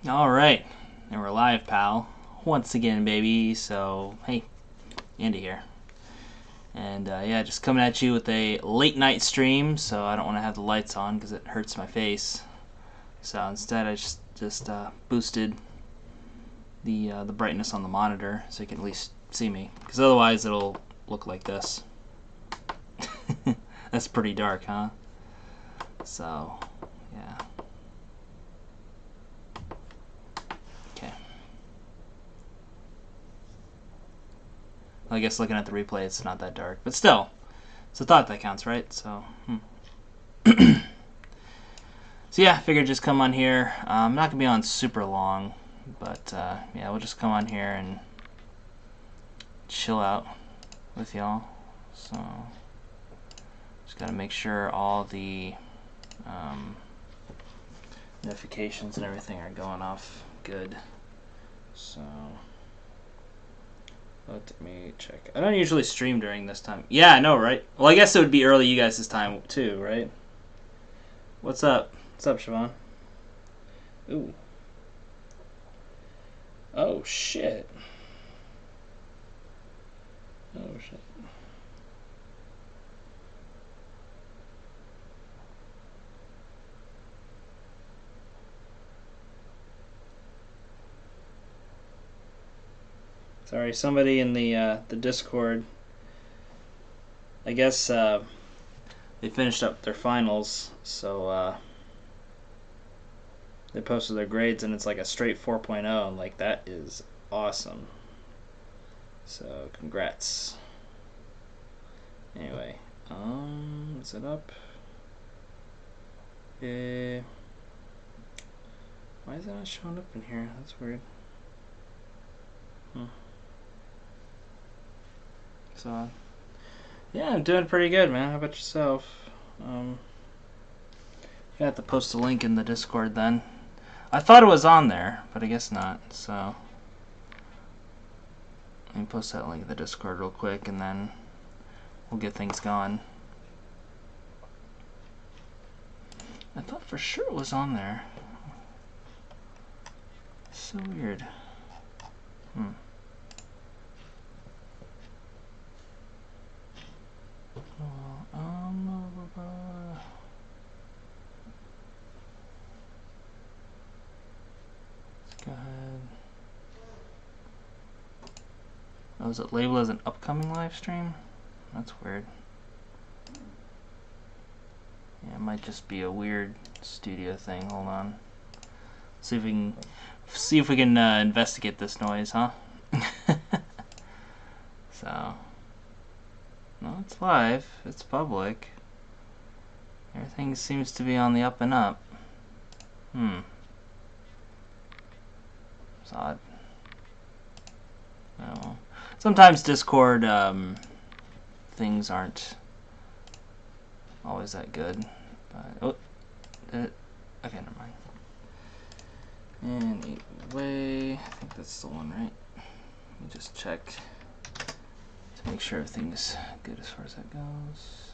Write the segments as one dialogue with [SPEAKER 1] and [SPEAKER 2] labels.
[SPEAKER 1] Alright, and we're live, pal. Once again, baby. So, hey, Andy here. And yeah, just coming at you with a late night stream, so I don't want to have the lights on because it hurts my face. So instead, I just boosted the brightness on the monitor so you can at least see me, because otherwise it'll look like this. That's pretty dark, huh? So, yeah. Okay. I guess looking at the replay, it's not that dark, but still, it's a thought that counts, right? So, so yeah, I figured just come on here. I'm not gonna be on super long, but yeah, we'll just come on here and chill out with y'all. So, just gotta make sure all the notifications and everything are going off good. So, let me check. I don't usually stream during this time. Yeah, I know, right? Well, I guess it would be early you guys' time too, right? What's up? What's up, Siobhan? Ooh. Oh, shit. Oh, shit. Sorry, somebody in the Discord, I guess they finished up their finals, so they posted their grades, and it's like a straight 4.0, and like that is awesome. So congrats. Anyway, is it up? Why is it not showing up in here? That's weird. So yeah, I'm doing pretty good, man. How about yourself? You have to post a link in the Discord then. I thought it was on there, but I guess not. So let me post that link in the Discord real quick, and then we'll get things going. I thought for sure it was on there. So weird. Let's go ahead. Oh, is it labeled as an upcoming live stream? That's weird. Yeah, it might just be a weird studio thing. Hold on. See if we can investigate this noise, huh? So, no, it's live. It's public. Everything seems to be on the up and up. It's odd. Oh. Sometimes Discord things aren't always that good. But, okay, never mind. Anyway, I think that's the one, right? Let me just check to make sure everything's good as far as that goes.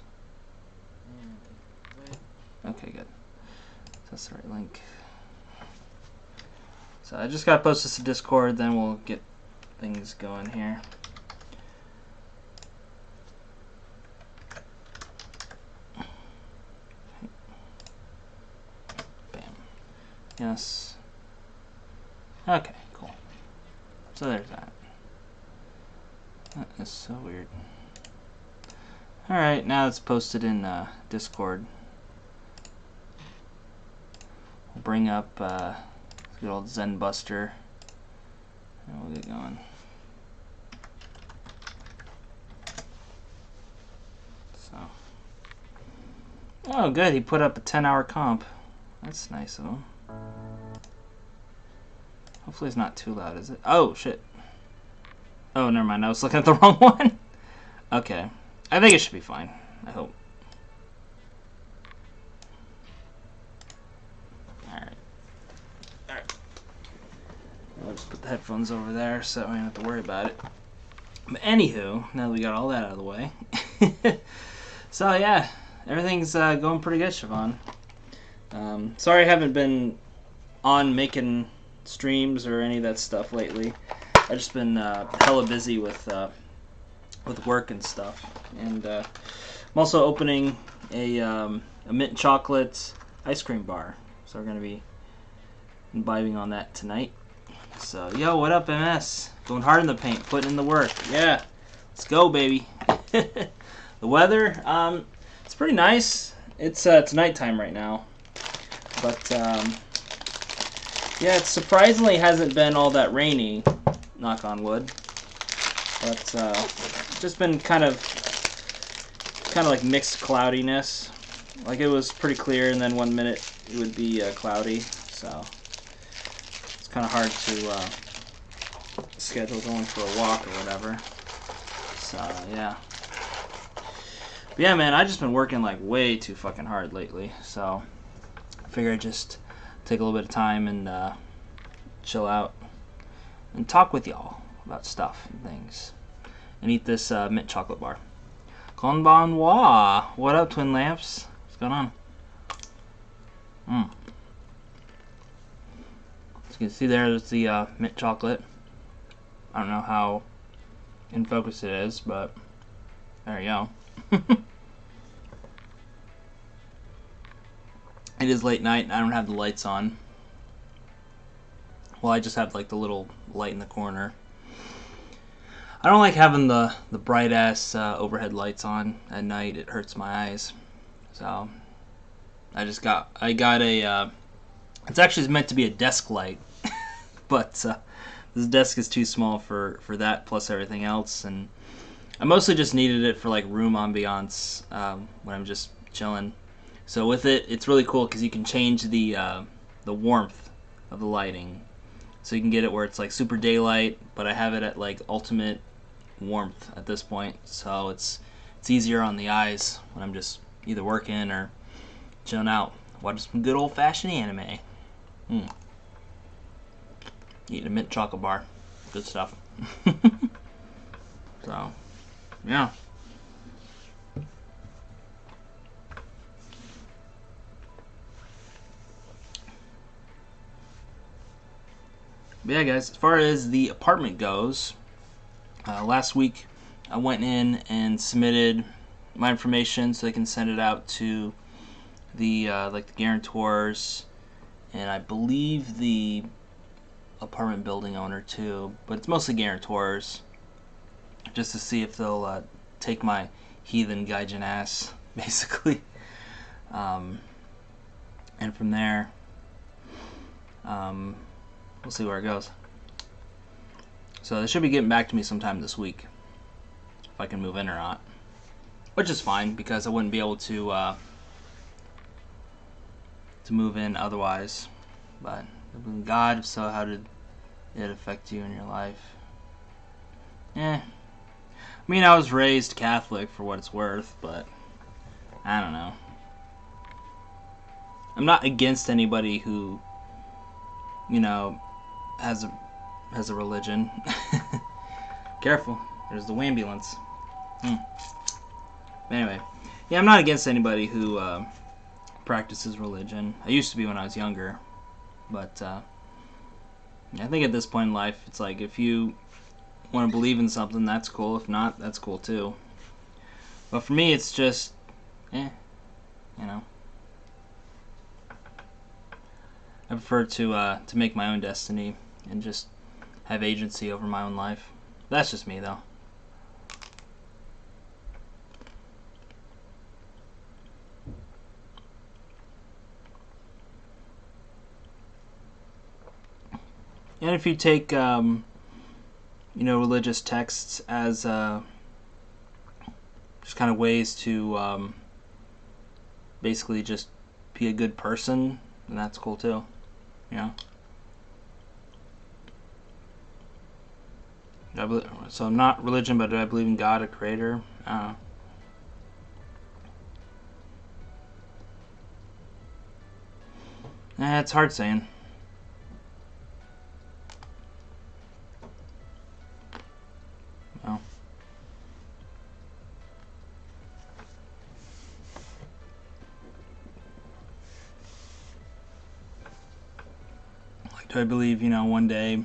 [SPEAKER 1] Okay, good. That's the right link. So I just gotta post this to Discord, then we'll get things going here. Bam. Yes. Okay, cool. So there's that. That is so weird. Alright, now it's posted in Discord. We'll bring up good old Zen Buster, and we'll get going. So, oh good, he put up a 10-hour comp. That's nice of him. Hopefully it's not too loud, is it? Oh shit. Oh, never mind, I was looking at the wrong one. Okay, I think it should be fine, I hope. I'll just put the headphones over there so I don't have to worry about it. But anywho, now that we got all that out of the way. So yeah, everything's going pretty good, Siobhan. Sorry I haven't been on making streams or any of that stuff lately. I've just been hella busy with work and stuff. And I'm also opening a mint chocolate ice cream bar. So we're going to be imbibing on that tonight. So, yo, what up, MS? Going hard in the paint, putting in the work. Yeah, let's go, baby. The weather, it's pretty nice. It's nighttime right now. But, yeah, it surprisingly hasn't been all that rainy, knock on wood. But, just been kind of like mixed cloudiness. Like, it was pretty clear, and then 1 minute it would be cloudy. So, it's kind of hard to schedule going for a walk or whatever. So, yeah. But yeah, man, I've just been working like way too fucking hard lately. So, I figure I'd just take a little bit of time and chill out and talk with y'all about stuff and things. And eat this mint chocolate bar. Konbanwa! What up, Twin Lamps? What's going on? As you can see there's the mint chocolate. I don't know how in focus it is, but there you go. It is late night and I don't have the lights on. Well, I just have like the little light in the corner. I don't like having the bright ass overhead lights on at night. It hurts my eyes. So I got a it's actually meant to be a desk light, but this desk is too small for that plus everything else, and I mostly just needed it for like room ambiance when I'm just chilling. So with it, it's really cool because you can change the warmth of the lighting. So you can get it where it's like super daylight, but I have it at like ultimate warmth at this point. So it's easier on the eyes when I'm just either working or chilling out, watching some good old fashioned anime. Eating a mint chocolate bar, good stuff. So, yeah. But yeah, guys, as far as the apartment goes, last week I went in and submitted my information so they can send it out to the like the guarantors and I believe the apartment building owner too, but it's mostly guarantors, just to see if they'll take my heathen gaijin ass, basically. And from there, we'll see where it goes. So they should be getting back to me sometime this week if I can move in or not, which is fine because I wouldn't be able to move in otherwise. But God, if so, how did it affect you in your life? I mean, I was raised Catholic for what it's worth, but I don't know. I'm not against anybody who, you know, has a religion. Careful, there's the ambulance. Anyway, yeah, I'm not against anybody who practices religion. I used to be when I was younger, but I think at this point in life, it's like if you want to believe in something, that's cool. If not, that's cool too. But for me, it's just, you know. I prefer to make my own destiny and just have agency over my own life. That's just me, though. And if you take, you know, religious texts as just kind of ways to basically just be a good person, then that's cool too. You know. So I'm not religion, but do I believe in God, a creator? I don't know. It's hard saying. No. Do I believe, one day,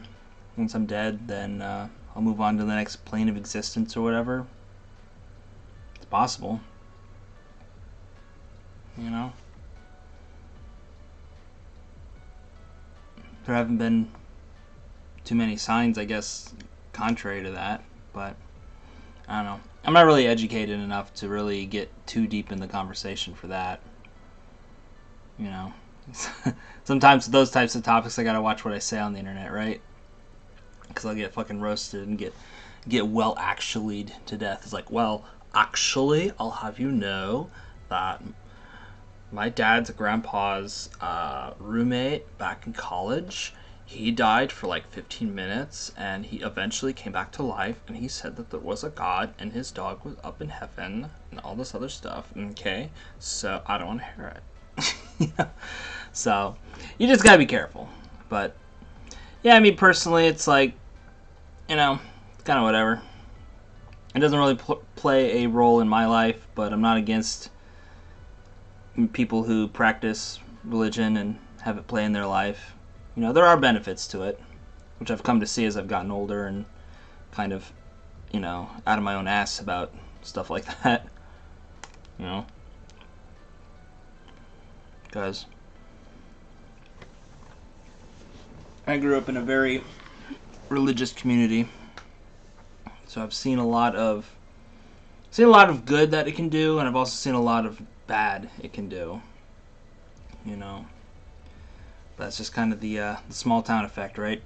[SPEAKER 1] once I'm dead, then I'll move on to the next plane of existence or whatever? It's possible. There haven't been too many signs, I guess, contrary to that, but I don't know. I'm not really educated enough to really get too deep in the conversation for that. Sometimes those types of topics, I gotta watch what I say on the internet, right? Because I'll get fucking roasted and get well actually'd to death. It's like, well, actually, I'll have you know that my dad's grandpa's roommate back in college, he died for like 15 minutes, and he eventually came back to life, and he said that there was a God, and his dog was up in heaven, and all this other stuff, okay? So, I don't want to hear it. So, you just gotta be careful. But, yeah, I mean, personally, it's like, it's kind of whatever. It doesn't really play a role in my life, but I'm not against people who practice religion and have it play in their life. There are benefits to it, which I've come to see as I've gotten older and kind of, out of my own ass about stuff like that. Because I grew up in a very religious community, so I've seen a lot of good that it can do, and I've also seen a lot of bad it can do. That's just kind of the small town effect, right?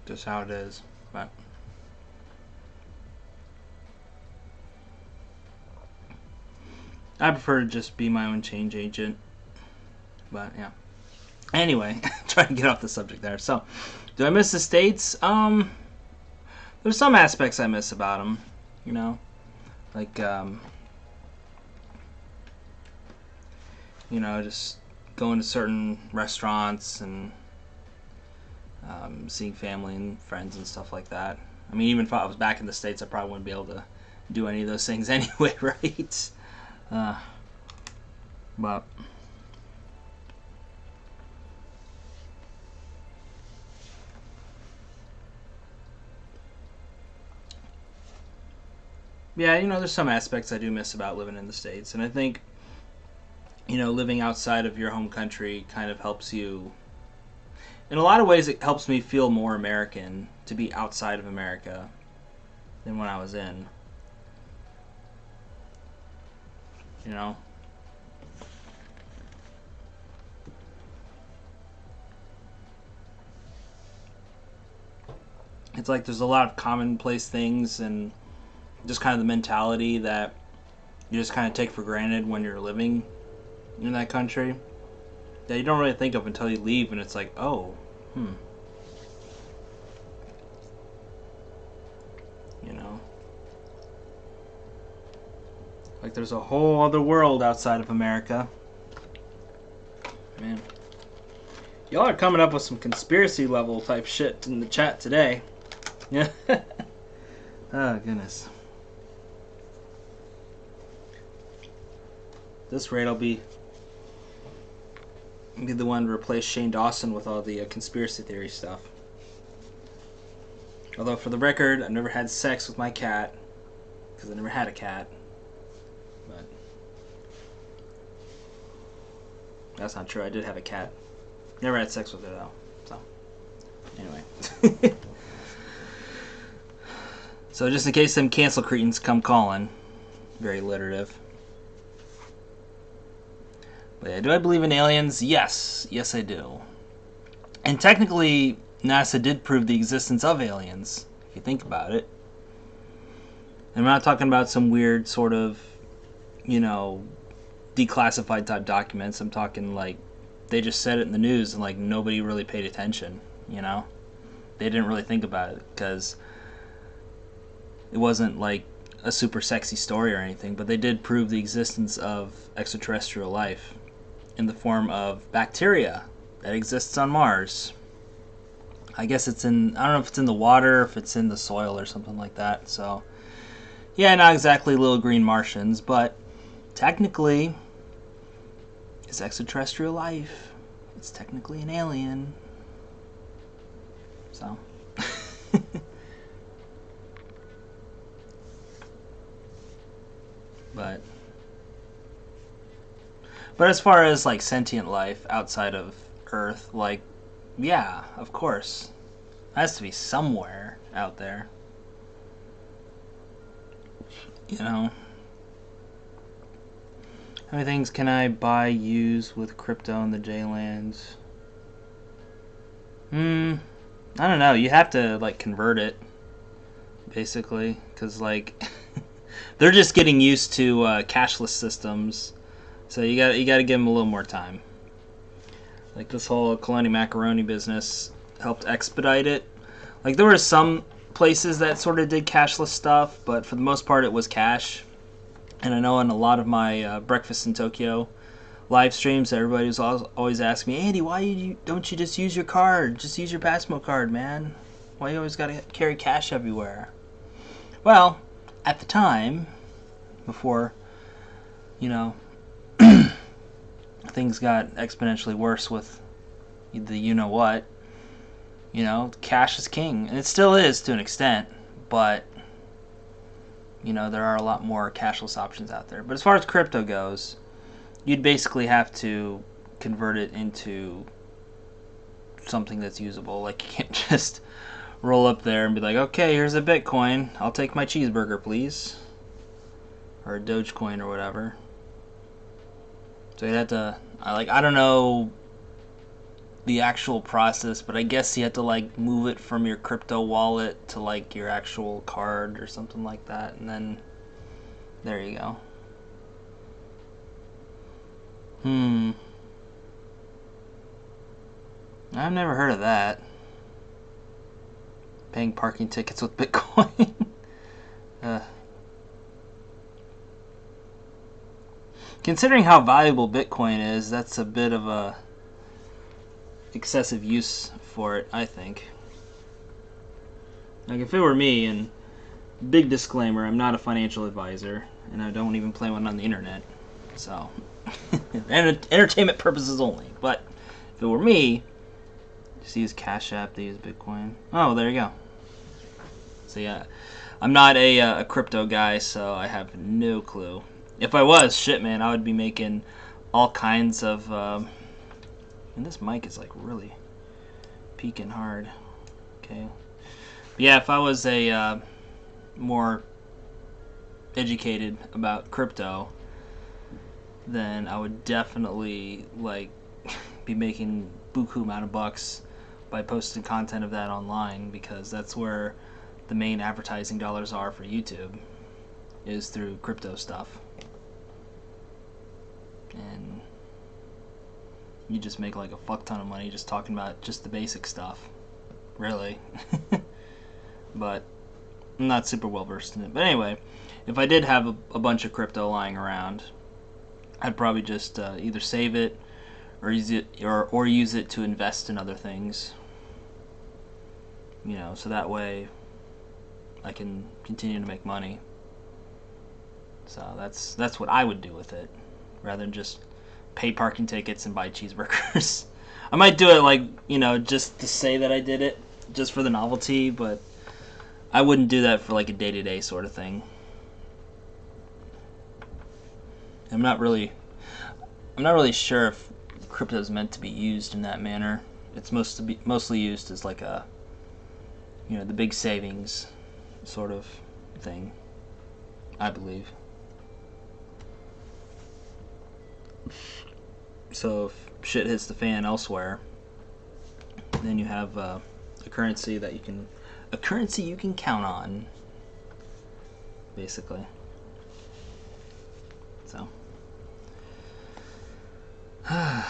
[SPEAKER 1] Just how it is. But I prefer to just be my own change agent. But yeah. Anyway, trying to get off the subject there. So, do I miss the States? There's some aspects I miss about them, like, just going to certain restaurants and seeing family and friends and stuff like that. I mean, even if I was back in the States, I probably wouldn't be able to do any of those things anyway, right? But yeah, there's some aspects I do miss about living in the States, and I think, living outside of your home country kind of helps you. In a lot of ways, it helps me feel more American to be outside of America than when I was in. It's like there's a lot of commonplace things and just kind of the mentality that you just kind of take for granted when you're living in that country that you don't really think of until you leave, and it's like, oh, like there's a whole other world outside of America. Man, y'all are coming up with some conspiracy level type shit in the chat today. Yeah. Oh goodness. This rate, I'll be the one to replace Shane Dawson with all the conspiracy theory stuff. Although, for the record, I've never had sex with my cat because I never had a cat. But that's not true. I did have a cat. Never had sex with her though. So anyway. So just in case them cancel cretins come calling, very alliterative. But yeah, do I believe in aliens? Yes. Yes, I do. And technically, NASA did prove the existence of aliens, if you think about it. And we're not talking about some weird sort of, declassified type documents. I'm talking like they just said it in the news and like nobody really paid attention, They didn't really think about it because it wasn't like a super sexy story or anything, but they did prove the existence of extraterrestrial life in the form of bacteria that exists on Mars. I guess I don't know if it's in the water, if it's in the soil or something like that. So, yeah, not exactly little green Martians, but technically, it's extraterrestrial life. It's technically an alien. So. But as far as like sentient life outside of Earth, like, yeah, of course. It has to be somewhere out there. You know? How many things can I buy, use with crypto in the J-Lands? I don't know. You have to, like, convert it, basically. Because, like, they're just getting used to cashless systems. So you got to give them a little more time. Like, this whole Kalani Macaroni business helped expedite it. Like, there were some places that sort of did cashless stuff, but for the most part it was cash. And I know in a lot of my Breakfast in Tokyo live streams, everybody was always asking me, Andy, why don't you just use your card? Just use your Passmo card, man. Why you always got to carry cash everywhere? Well, at the time, before, you know, things got exponentially worse with the you-know-what, you know, cash is king. And it still is to an extent, but, you know, there are a lot more cashless options out there. But as far as crypto goes, you'd basically have to convert it into something that's usable. Like, you can't just roll up there and be like, okay, here's a Bitcoin. I'll take my cheeseburger, please. Or a Dogecoin or whatever. So you'd have to, I don't know the actual process, but I guess you have to, like, move it from your crypto wallet to, like, your actual card or something like that. And then, there you go. I've never heard of that. Paying parking tickets with Bitcoin. Considering how valuable Bitcoin is, that's a bit of a excessive use for it, I think. Like, if it were me, and big disclaimer, I'm not a financial advisor, and I don't even play one on the internet, so entertainment purposes only. But if it were me, just use Cash App, they use Bitcoin. Oh, there you go. So yeah, I'm not a crypto guy, so I have no clue. If I was, shit, man, I would be making all kinds of. And this mic is like really peaking hard. Okay. But yeah, if I was a more educated about crypto, then I would definitely like be making buku amount of bucks by posting content of that online, because that's where the main advertising dollars are for YouTube, is through crypto stuff. And you just make like a fuck ton of money just talking about just the basic stuff, really. But I'm not super well versed in it. But anyway, if I did have a bunch of crypto lying around, I'd probably just either save it or use it to invest in other things. You know, so that way I can continue to make money. So that's what I would do with it, rather than just pay parking tickets and buy cheeseburgers. I might do it, like, you know, just to say that I did it, just for the novelty, but I wouldn't do that for like a day-to-day sort of thing. I'm not really sure if crypto is meant to be used in that manner. It's mostly used as like a, you know, the big savings sort of thing, I believe. So if shit hits the fan elsewhere, then you have a currency you can count on, basically. So, but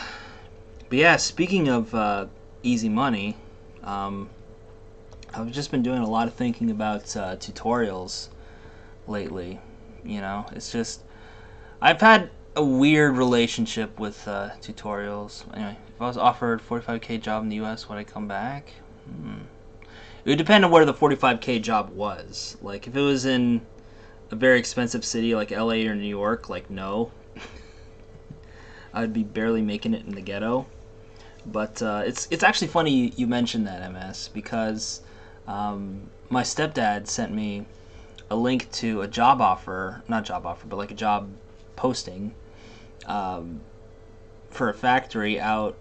[SPEAKER 1] yeah, speaking of easy money, I've just been doing a lot of thinking about tutorials lately. You know, it's just, I've had a weird relationship with tutorials. Anyway, if I was offered a 45K job in the US, would I come back? It would depend on where the 45K job was. Like, if it was in a very expensive city like LA or New York, like no. I'd be barely making it in the ghetto. But it's actually funny you mentioned that, MS, because my stepdad sent me a link to a job offer, not job offer, but like a job posting for a factory out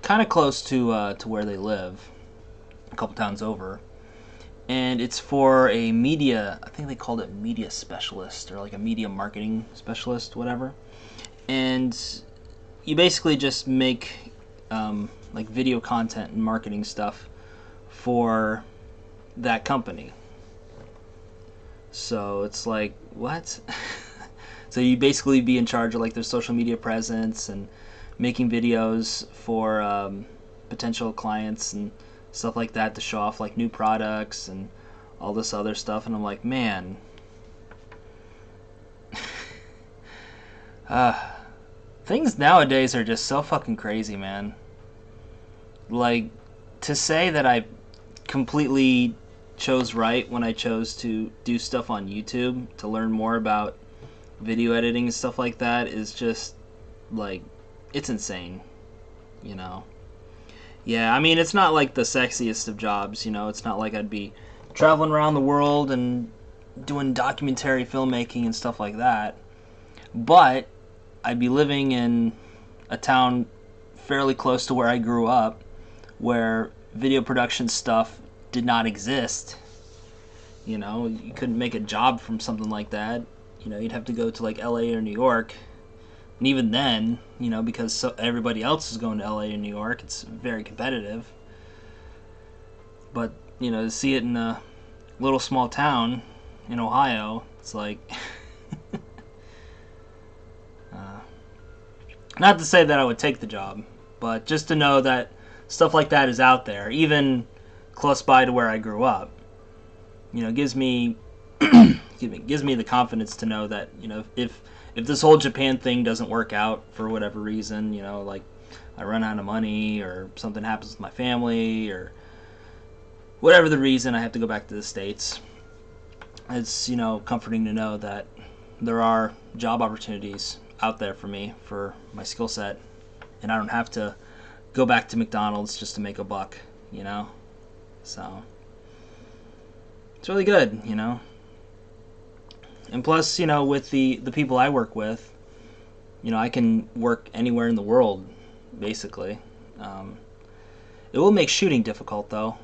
[SPEAKER 1] kind of close to where they live, a couple towns over. And it's for a media, I think they called it media specialist or like a media marketing specialist, whatever. And you basically just make like video content and marketing stuff for that company. So it's like, what? So you basically be in charge of like their social media presence and making videos for potential clients and stuff like that to show off like new products and all this other stuff. And I'm like, man, things nowadays are just so fucking crazy, man. Like, to say that I completely chose right when I chose to do stuff on YouTube to learn more about video editing and stuff like that is just, like, it's insane, you know? Yeah, I mean, it's not like the sexiest of jobs, you know? It's not like I'd be traveling around the world and doing documentary filmmaking and stuff like that. But I'd be living in a town fairly close to where I grew up, where video production stuff did not exist. You know, you couldn't make a job from something like that. You know, you'd have to go to like LA or New York. And even then, you know, because everybody else is going to LA and New York, it's very competitive. But, you know, to see it in a little small town in Ohio, it's like... not to say that I would take the job, but just to know that stuff like that is out there, even close by to where I grew up. You know, gives me gives me the confidence to know that, you know, if this whole Japan thing doesn't work out for whatever reason, you know, like I run out of money or something happens with my family or whatever the reason I have to go back to the States, it's, you know, comforting to know that there are job opportunities out there for me for my skill set, and I don't have to go back to McDonald's just to make a buck, you know? So it's really good, you know? And plus, you know, with the people I work with, you know, I can work anywhere in the world, basically. It will make shooting difficult, though,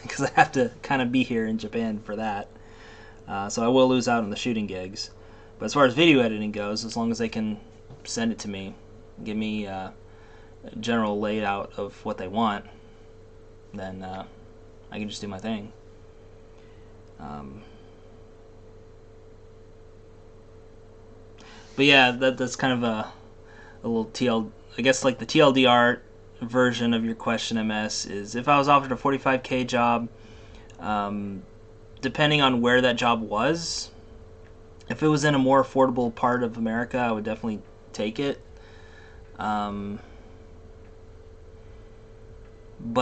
[SPEAKER 1] because I have to kind of be here in Japan for that. So I will lose out on the shooting gigs. But as far as video editing goes, as long as they can send it to me, give me a general layout of what they want, then I can just do my thing. But yeah, that's kind of a little TL. I guess like the TLDR version of your question, MS, is if I was offered a 45K job, depending on where that job was, if it was in a more affordable part of America, I would definitely take it. But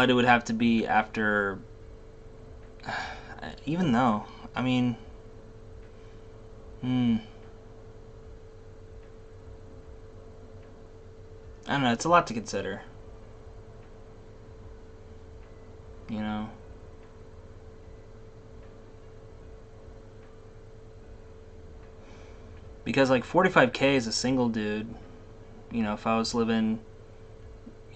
[SPEAKER 1] it would have to be after, even though, I mean, I don't know, it's a lot to consider, you know. Because like 45K as a single dude, you know, if I was living,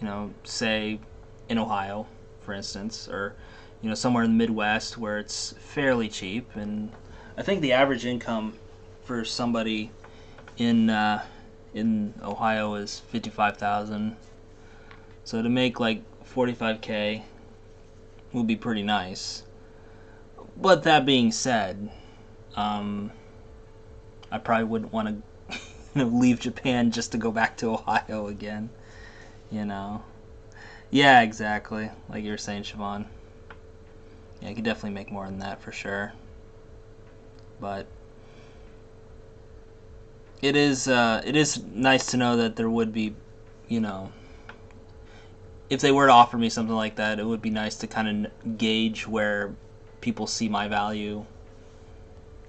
[SPEAKER 1] you know, say in Ohio, for instance, or, you know, somewhere in the Midwest where it's fairly cheap, and I think the average income for somebody in Ohio is 55,000. So to make like 45K would be pretty nice. But that being said, I probably wouldn't want to, you know, leave Japan just to go back to Ohio again, you know. Yeah, exactly. Like you were saying, Siobhan. Yeah, you could definitely make more than that for sure. But it is nice to know that there would be, you know, if they were to offer me something like that, it would be nice to kind of gauge where people see my value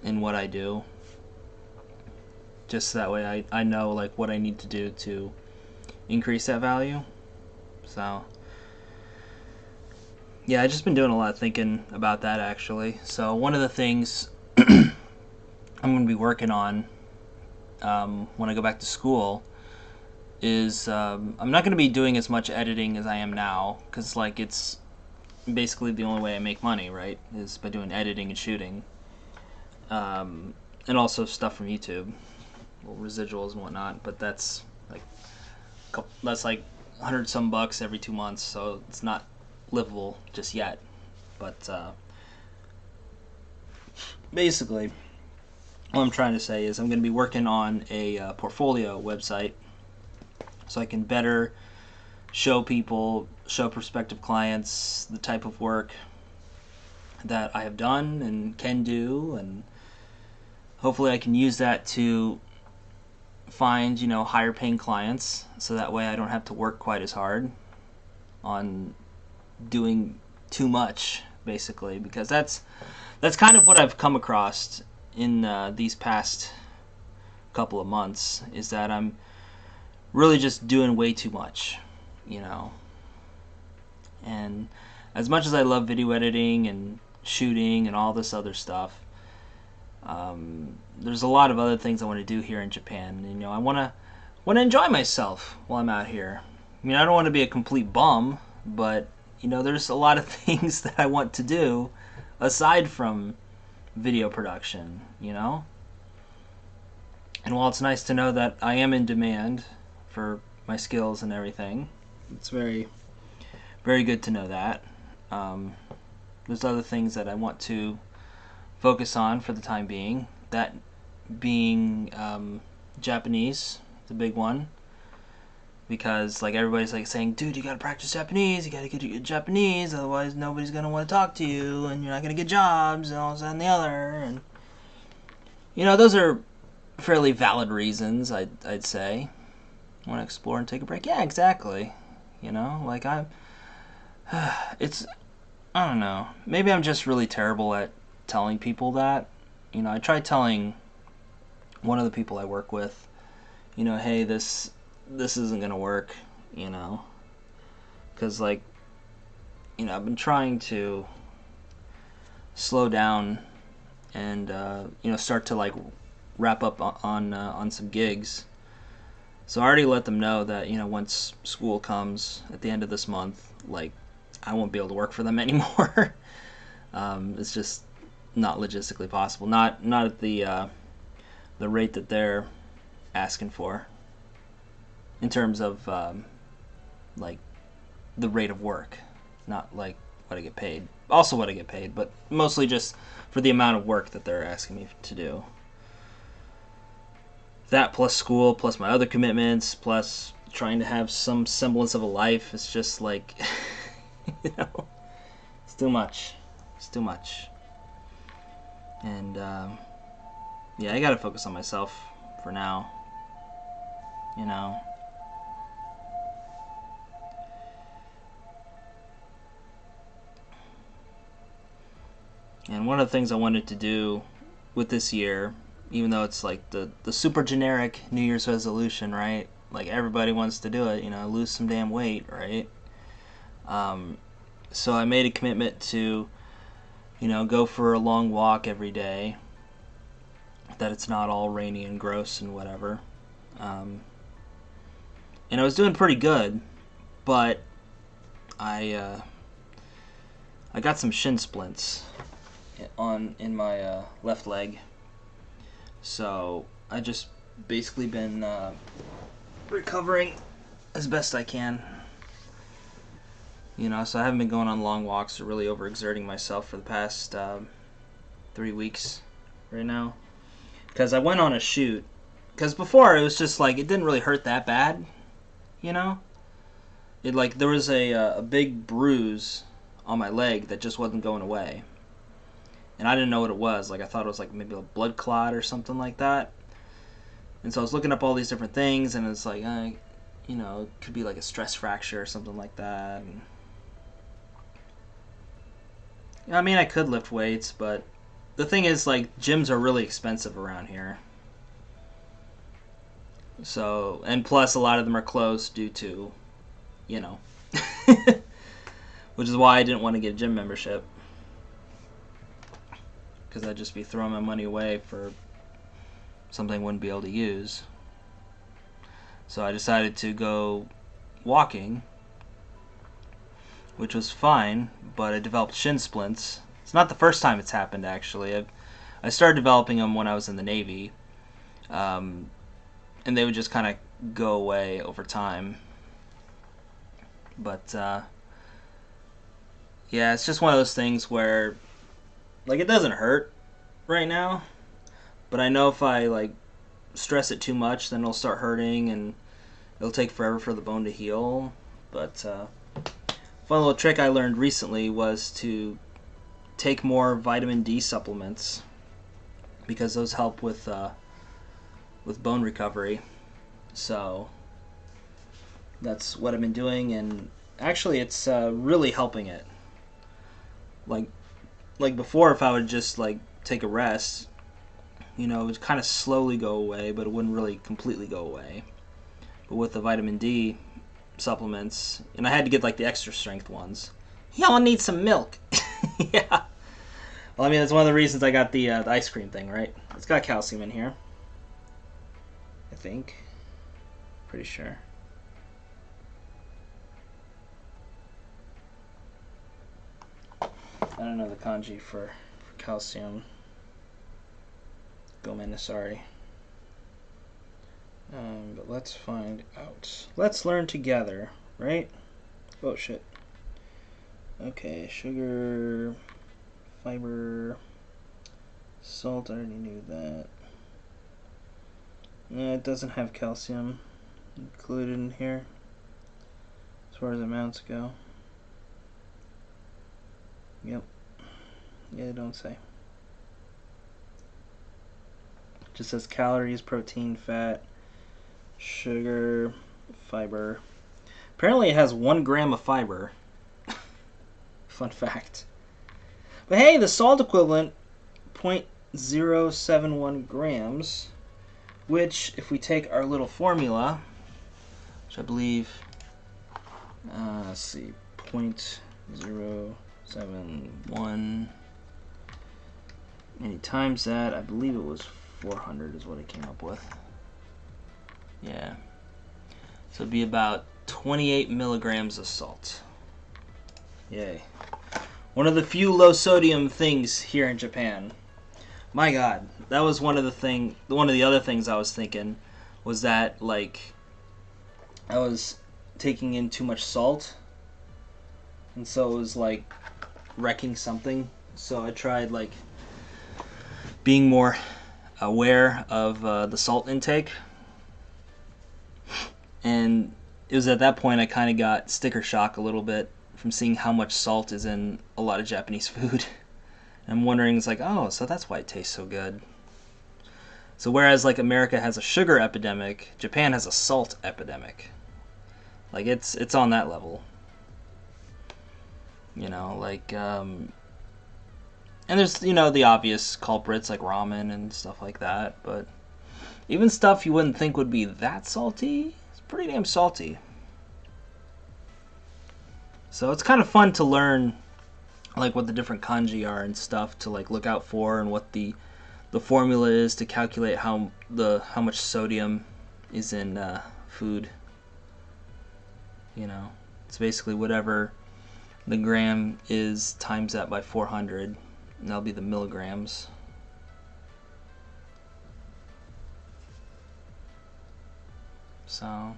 [SPEAKER 1] in what I do. just so that way I know like what I need to do to increase that value. So yeah, I've just been doing a lot of thinking about that actually. So one of the things I'm going to be working on when I go back to school is I'm not going to be doing as much editing as I am now, because like it's basically the only way I make money, right, is by doing editing and shooting, and also stuff from YouTube, residuals and whatnot. But that's like that's like 100 some bucks every 2 months, so it's not livable just yet. But basically, what I'm trying to say is I'm going to be working on a portfolio website so I can better show people, show prospective clients the type of work that I have done and can do, and hopefully I can use that to find, you know, higher paying clients, so that way I don't have to work quite as hard on doing too much, basically, because that's kind of what I've come across in these past couple of months, is that I'm really just doing way too much, you know. And as much as I love video editing and shooting and all this other stuff, there's a lot of other things I want to do here in Japan. You know, I want to enjoy myself while I'm out here. I mean, I don't want to be a complete bum, but you know, there's a lot of things that I want to do aside from video production, you know? And while it's nice to know that I am in demand for my skills and everything, it's very, very good to know that. There's other things that I want to focus on for the time being. That being Japanese, the big one. Because like everybody's like saying, dude, you gotta practice Japanese, you gotta get good Japanese, otherwise nobody's gonna want to talk to you, and you're not gonna get jobs, and all this and the other. And you know, those are fairly valid reasons, I'd say. I want to explore and take a break. Yeah, exactly. You know, like it's, I don't know. Maybe I'm just really terrible at telling people that. You know, I tried telling one of the people I work with, you know, hey, this isn't gonna work, you know, because like, you know, I've been trying to slow down and you know, start to like wrap up on some gigs. So I already let them know that, you know, once school comes at the end of this month, like I won't be able to work for them anymore. It's just not logistically possible. Not at the rate that they're asking for, in terms of like the rate of work, not like what I get paid. Also what I get paid, but mostly just for the amount of work that they're asking me to do. That plus school, plus my other commitments, plus trying to have some semblance of a life. It's just like, you know, it's too much. It's too much. And yeah, I gotta focus on myself for now. You know. And one of the things I wanted to do with this year, even though it's like the super generic New Year's resolution, right? Like everybody wants to do it, you know, lose some damn weight, right? So I made a commitment to, you know, go for a long walk every day, that it's not all rainy and gross and whatever. And I was doing pretty good, but I got some shin splints in my left leg. So I just basically been recovering as best I can. You know, so I haven't been going on long walks or really overexerting myself for the past 3 weeks right now. Because I went on a shoot. Because before it was just like, it didn't really hurt that bad, you know? It like, there was a big bruise on my leg that just wasn't going away. And I didn't know what it was. Like, I thought it was like maybe a blood clot or something like that. And so I was looking up all these different things, and it's like, you know, it could be like a stress fracture or something like that. And I mean, I could lift weights, but the thing is, like, gyms are really expensive around here. So, and plus a lot of them are closed due to, you know, which is why I didn't want to get a gym membership, because I'd just be throwing my money away for something I wouldn't be able to use. So I decided to go walking, which was fine, but I developed shin splints. It's not the first time it's happened, actually. I started developing them when I was in the Navy, and they would just kind of go away over time. But yeah, it's just one of those things where, like, it doesn't hurt right now, but I know if I like stress it too much, then it'll start hurting and it'll take forever for the bone to heal. But fun little trick I learned recently was to take more vitamin D supplements, because those help with bone recovery. So that's what I've been doing, and actually it's really helping it. Like before, if I would just like take a rest, you know, it would kind of slowly go away, but it wouldn't really completely go away. But with the vitamin D supplements, and I had to get like the extra strength ones. Y'all need some milk. Yeah. Well, I mean, that's one of the reasons I got the ice cream thing, right? It's got calcium in here, I think. Pretty sure. I don't know the kanji for calcium. Gomenasari. But let's find out. Let's learn together, right? Oh shit. Okay, sugar, fiber, salt. I already knew that. No, it doesn't have calcium included in here as far as amounts go. Yep. Yeah, don't say. It just says calories, protein, fat, sugar, fiber. Apparently it has 1 gram of fiber. Fun fact. But hey, the salt equivalent, 0.071 grams, which if we take our little formula, which I believe, let's see, 0.071, and you times that, I believe it was 400 is what I came up with. Yeah. So it'd be about 28 milligrams of salt. Yay. One of the few low sodium things here in Japan. My God, that was one of the other things I was thinking, was that like I was taking in too much salt, and so it was like wrecking something. So I tried like being more aware of the salt intake, and it was at that point I kind of got sticker shock a little bit from seeing how much salt is in a lot of Japanese food. I'm wondering, it's like, oh, so that's why it tastes so good. So whereas like America has a sugar epidemic, Japan has a salt epidemic. Like it's on that level. You know, like and there's, you know, the obvious culprits like ramen and stuff like that, but even stuff you wouldn't think would be that salty, it's pretty damn salty. So it's kind of fun to learn like what the different kanji are and stuff to like look out for, and what the formula is to calculate how much sodium is in food. You know, it's basically whatever the gram is times that by 400, and that'll be the milligrams. So,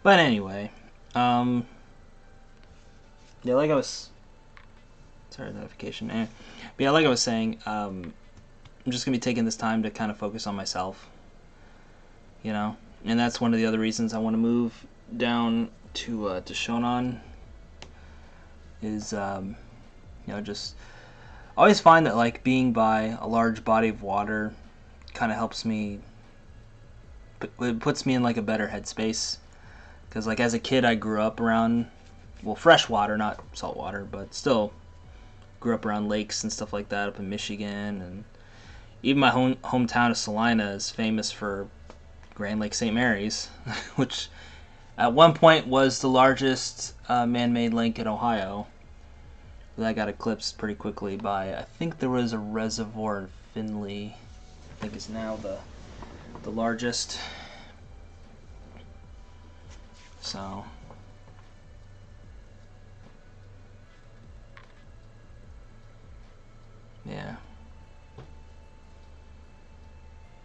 [SPEAKER 1] but anyway, yeah, like I was, sorry, notification. But yeah, like I was saying, I'm just gonna be taking this time to kind of focus on myself, you know, and that's one of the other reasons I want to move down to Shonan. Is you know, just I always find that like being by a large body of water kind of helps me. It puts me in like a better headspace, because like as a kid I grew up around, well, fresh water, not salt water, but still grew up around lakes and stuff like that up in Michigan, and even my hometown of Salina is famous for Grand Lake St. Mary's, which at one point was the largest man-made lake in Ohio. That got eclipsed pretty quickly by, I think there was a reservoir in Findlay. I think is now the largest. So yeah.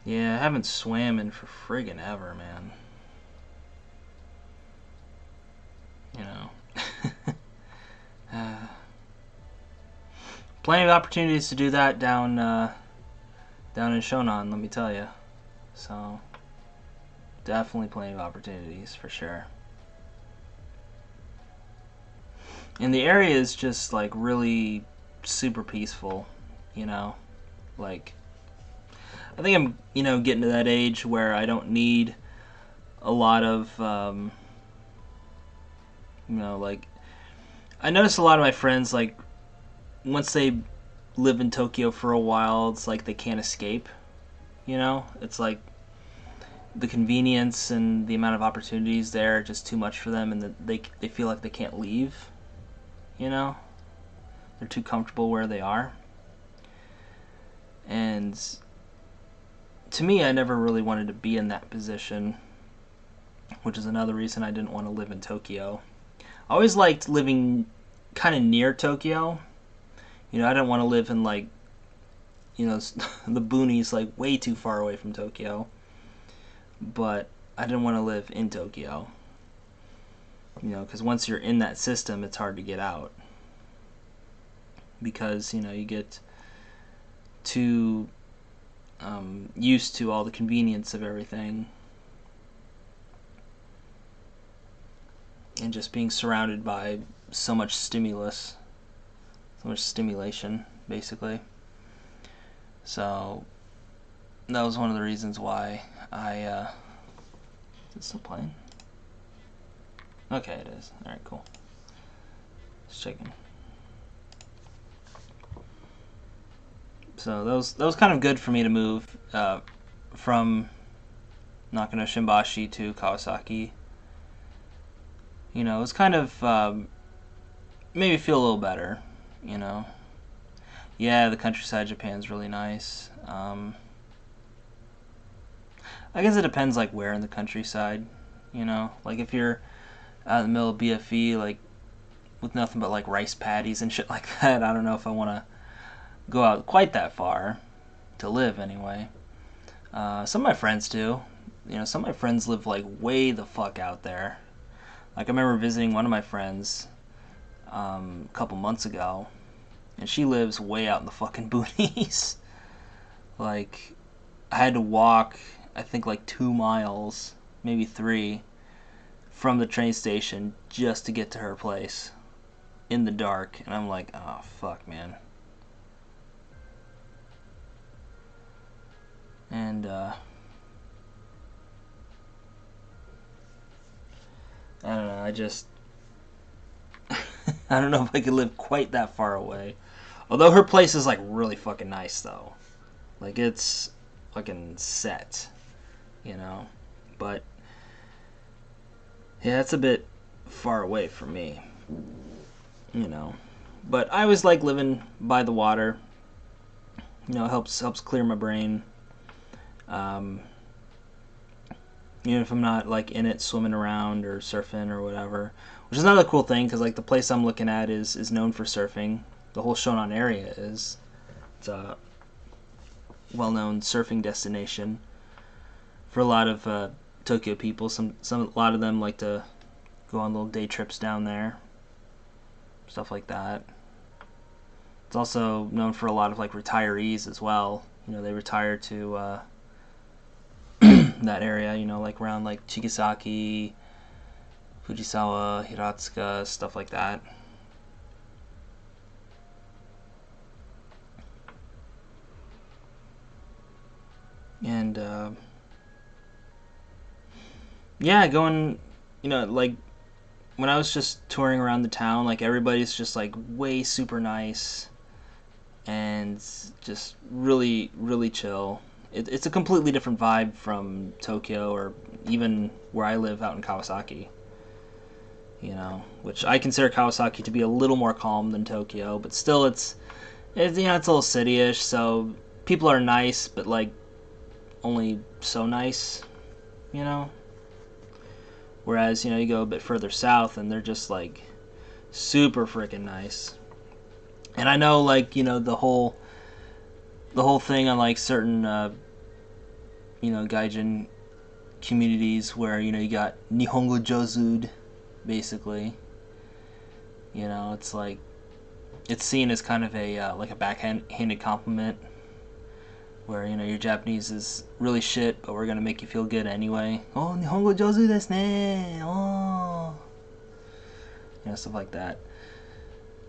[SPEAKER 1] Yeah, I haven't swam in for friggin' ever, man. You know. Plenty of opportunities to do that down in Shonan, let me tell you. So, definitely plenty of opportunities, for sure. And the area is just, like, really super peaceful, you know? Like, I think I'm, getting to that age where I don't need a lot of, like, I notice a lot of my friends, like, once they live in Tokyo for a while, it's like they can't escape, It's like the convenience and the amount of opportunities there are just too much for them, and they feel like they can't leave, They're too comfortable where they are. And to me, I never really wanted to be in that position, which is another reason I didn't want to live in Tokyo. I always liked living kind of near Tokyo. I didn't want to live in, like, the boonies, like, way too far away from Tokyo. But I didn't want to live in Tokyo. Because once you're in that system, it's hard to get out. Because, you get too used to all the convenience of everything. And just being surrounded by so much stimulus. So much stimulation, basically. So that was one of the reasons why I is it still playing? Okay, it is. Alright, cool. Just checking. So that was kind of good for me to move from Nakano Shimbashi to Kawasaki. It was kind of made me feel a little better, Yeah, the countryside of Japan's really nice. I guess it depends, like, where in the countryside, Like, if you're out in the middle of BFE, like, with nothing but, like, rice paddies and shit like that, I don't know if I want to go out quite that far to live, anyway. Some of my friends do. Some of my friends live, like, way the fuck out there. Like, I remember visiting one of my friends a couple months ago, and she lives way out in the fucking boonies. Like, I had to walk, I think, like 2 miles, maybe 3, from the train station just to get to her place in the dark. And I'm like, oh, fuck, man. And, I don't know, I just... I don't know if I could live quite that far away. Although her place is, like, really fucking nice, though. Like, it's fucking set, But, yeah, it's a bit far away from me, But I always like living by the water. It helps clear my brain. Even if I'm not, like, in it swimming around or surfing or whatever. Which is another cool thing, because, like, the place I'm looking at is known for surfing. The whole Shonan area is. It's a well-known surfing destination for a lot of Tokyo people. A lot of them like to go on little day trips down there. Stuff like that. It's also known for a lot of, like, retirees as well. They retire to that area, like around, like, Chigasaki, Fujisawa, Hiratsuka, stuff like that. And yeah, going, like, when I was just touring around the town, like, everybody's just, like, way super nice. and just really, really chill. It's a completely different vibe from Tokyo or even where I live out in Kawasaki. You know, which I consider Kawasaki to be a little more calm than Tokyo, but still it's you know, it's a little city-ish, so people are nice, but like only so nice, you know. Whereas, you know, you go a bit further south and they're just like super freaking nice. And I know, like, you know, the whole thing on like certain you know, gaijin communities where, you know, you got Nihongo Jozud, basically. You know, it's like it's seen as kind of a like a backhanded compliment, where, you know, your Japanese is really shit, but we're gonna make you feel good anyway. Oh, Nihongo Jozu desu ne. Oh, you know, stuff like that.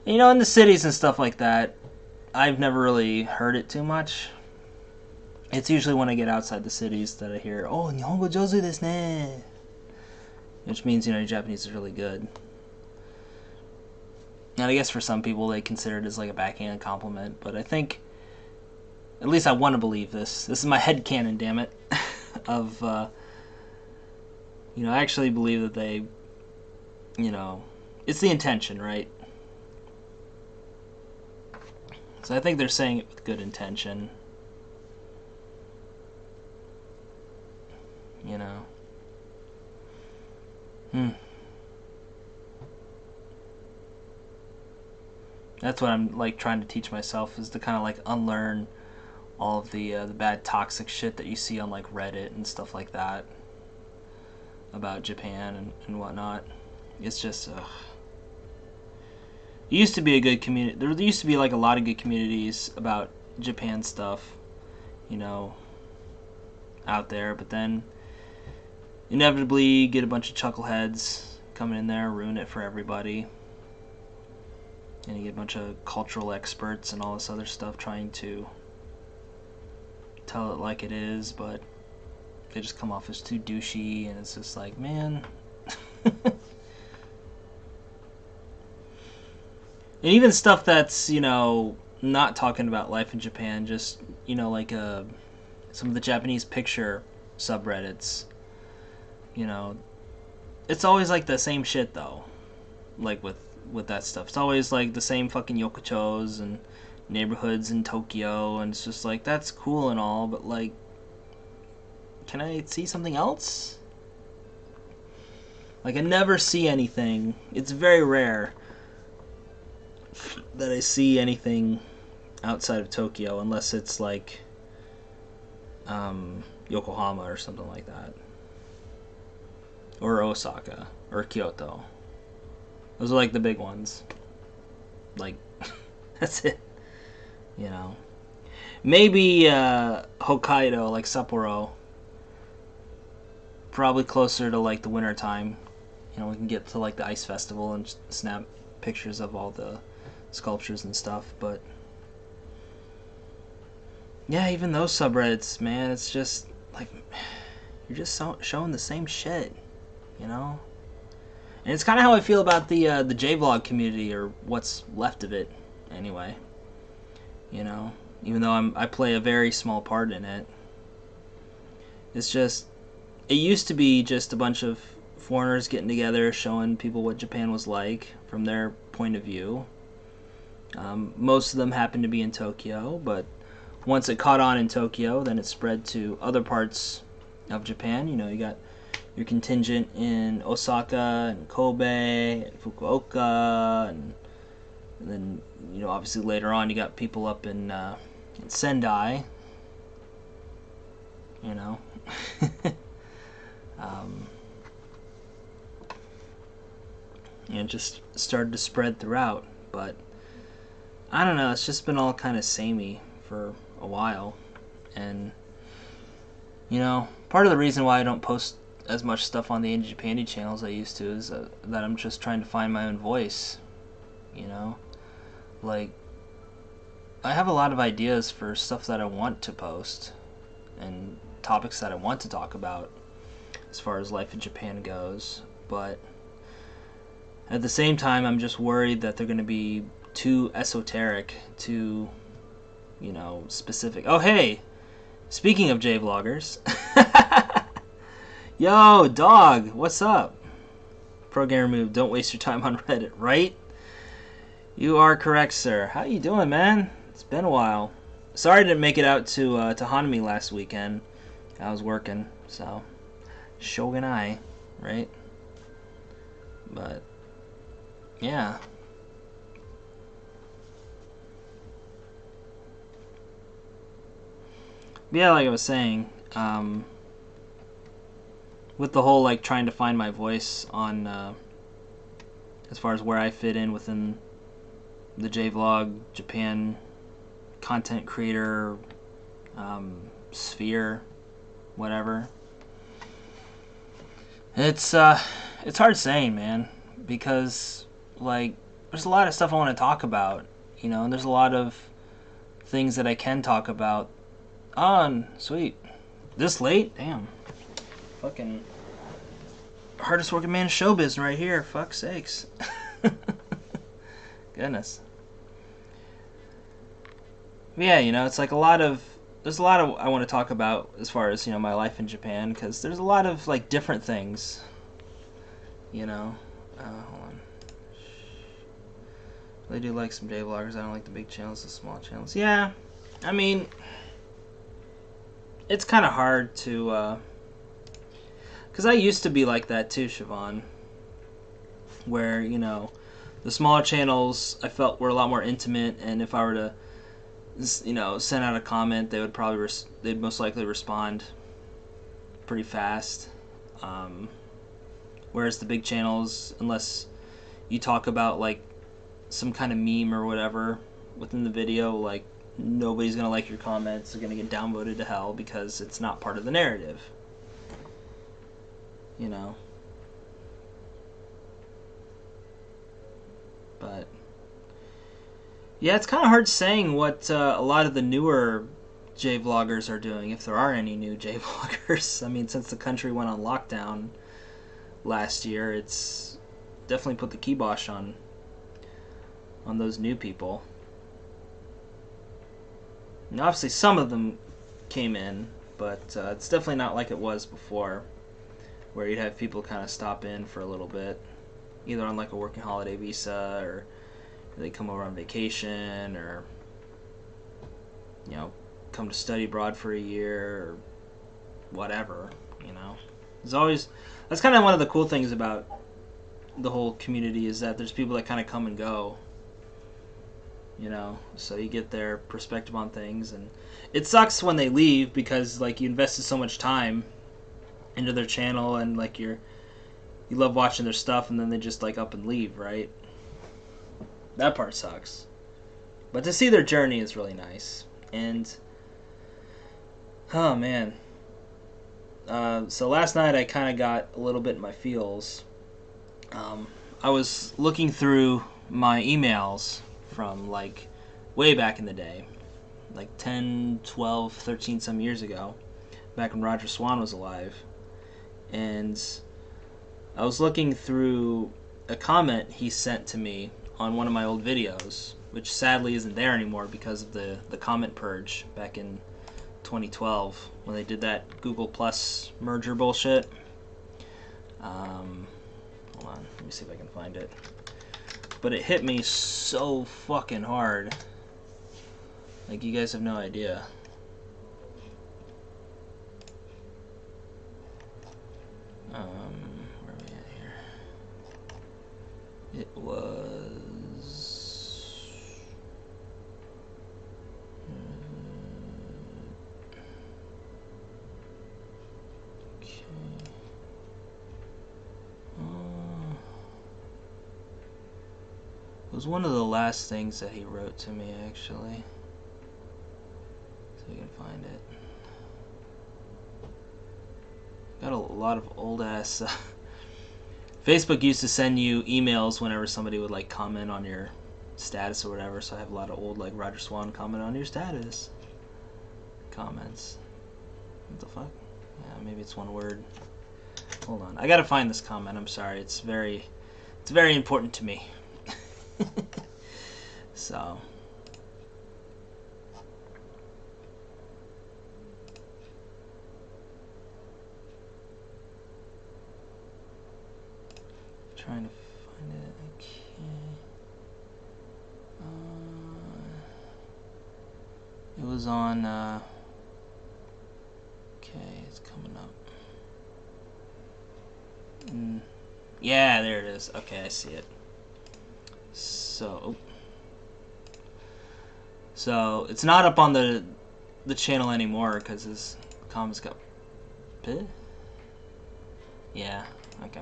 [SPEAKER 1] And, you know, in the cities and stuff like that, I've never really heard it too much. It's usually when I get outside the cities that I hear, oh, Nihongo Jozu desu ne, which means, you know, your Japanese is really good. And I guess for some people they consider it as like a backhanded compliment, but I think, at least I want to believe this. This is my headcanon, damn it. Of, you know, I actually believe that they, you know, it's the intention, right? So I think they're saying it with good intention. You know. That's what I'm like trying to teach myself, is to kind of like unlearn all of the bad toxic shit that you see on like Reddit and stuff like that about Japan and whatnot. It's just it used to be a good community. There used to be like a lot of good communities about Japan stuff, you know, out there, but then inevitably you get a bunch of chuckleheads coming in there, ruin it for everybody. And you get a bunch of cultural experts and all this other stuff trying to tell it like it is, but they just come off as too douchey, and it's just like, man. And even stuff that's, you know, not talking about life in Japan, just, you know, like some of the Japanese picture subreddits, you know, it's always like the same shit though. Like with that stuff, it's always like the same fucking yokochos and neighborhoods in Tokyo, and it's just like, that's cool and all, but like, can I see something else? Like, I never see anything. It's very rare that I see anything outside of Tokyo, unless it's like Yokohama or something like that, or Osaka or Kyoto. Those are like the big ones. Like, that's it. You know, maybe Hokkaido, like Sapporo, probably closer to like the winter time. You know, we can get to like the ice festival and snap pictures of all the sculptures and stuff. But yeah, even those subreddits, man, it's just like, you're just showing the same shit, you know. And it's kind of how I feel about the J-Vlog community, or what's left of it, anyway. You know, even though I play a very small part in it. It's just, it used to be just a bunch of foreigners getting together, showing people what Japan was like from their point of view. Most of them happened to be in Tokyo, but once it caught on in Tokyo, then it spread to other parts of Japan. You know, you got your contingent in Osaka and Kobe and Fukuoka, and then, you know, obviously later on you got people up in Sendai, you know. And it just started to spread throughout, but I don't know, it's just been all kind of samey for a while. And, you know, part of the reason why I don't post as much stuff on the Indie Japandy channel as I used to is that I'm just trying to find my own voice, you know. Like, I have a lot of ideas for stuff that I want to post and topics that I want to talk about as far as life in Japan goes, but at the same time I'm just worried that they're going to be too esoteric, too you know, specific. Oh, hey, speaking of J-vloggers. Yo, dog, what's up? Program removed. Don't waste your time on Reddit, right? You are correct, sir. How you doing, man? It's been a while. Sorry I didn't make it out to Hanami last weekend. I was working, so Shogunai, right? But yeah. Yeah, like I was saying, with the whole like trying to find my voice on as far as where I fit in within the J-Vlog Japan content creator sphere, whatever. It's hard saying, man, because like there's a lot of stuff I want to talk about, you know, and there's a lot of things that I can talk about. On sweet, this late, damn, fucking hardest working man in showbiz right here. Fuck's sakes. Goodness. But yeah, you know, it's like there's a lot of I want to talk about as far as, you know, my life in Japan, because there's a lot of like different things, you know. Hold on. I do like some day vloggers. I don't like the big channels, the small channels. Yeah, I mean, it's kind of hard to because I used to be like that too, Siobhan, where, you know, the smaller channels I felt were a lot more intimate, and if I were to, you know, send out a comment, they would probably they'd most likely respond pretty fast. Whereas the big channels, unless you talk about like some kind of meme or whatever within the video, like nobody's gonna like your comments. They're gonna get downvoted to hell because it's not part of the narrative, you know. But yeah, it's kind of hard saying what a lot of the newer J-vloggers are doing, if there are any new J-vloggers. I mean, since the country went on lockdown last year, it's definitely put the kibosh on those new people. And obviously some of them came in, but it's definitely not like it was before, where you'd have people kind of stop in for a little bit, either on like a working holiday visa, or they come over on vacation, or, you know, come to study abroad for a year, or whatever, you know. There's always, that's kind of one of the cool things about the whole community, is that there's people that kind of come and go, you know, so you get their perspective on things. And it sucks when they leave, because like you invested so much time into their channel, and like you love watching their stuff, and then they just like up and leave, right? That part sucks. But to see their journey is really nice. And oh man, so last night I kind of got a little bit in my feels. I was looking through my emails from like way back in the day, like 10, 12, 13 some years ago, back when Roger Swan was alive. And I was looking through a comment he sent to me on one of my old videos, which sadly isn't there anymore because of the comment purge back in 2012 when they did that Google Plus merger bullshit. Hold on, let me see if I can find it. But it hit me so fucking hard. Like, you guys have no idea. Where are we at here? It was... okay. It was one of the last things that he wrote to me, actually. So you can find it. Got a lot of old ass. Facebook used to send you emails whenever somebody would like comment on your status or whatever. So I have a lot of old like Roger Swan comment on your status comments. What the fuck? Yeah, maybe it's one word. Hold on, I gotta find this comment. I'm sorry. It's very important to me. So trying to find it. I can't. It was on. Okay, it's coming up. Yeah, there it is. Okay, I see it. So it's not up on the channel anymore because his comments got. Yeah. Okay.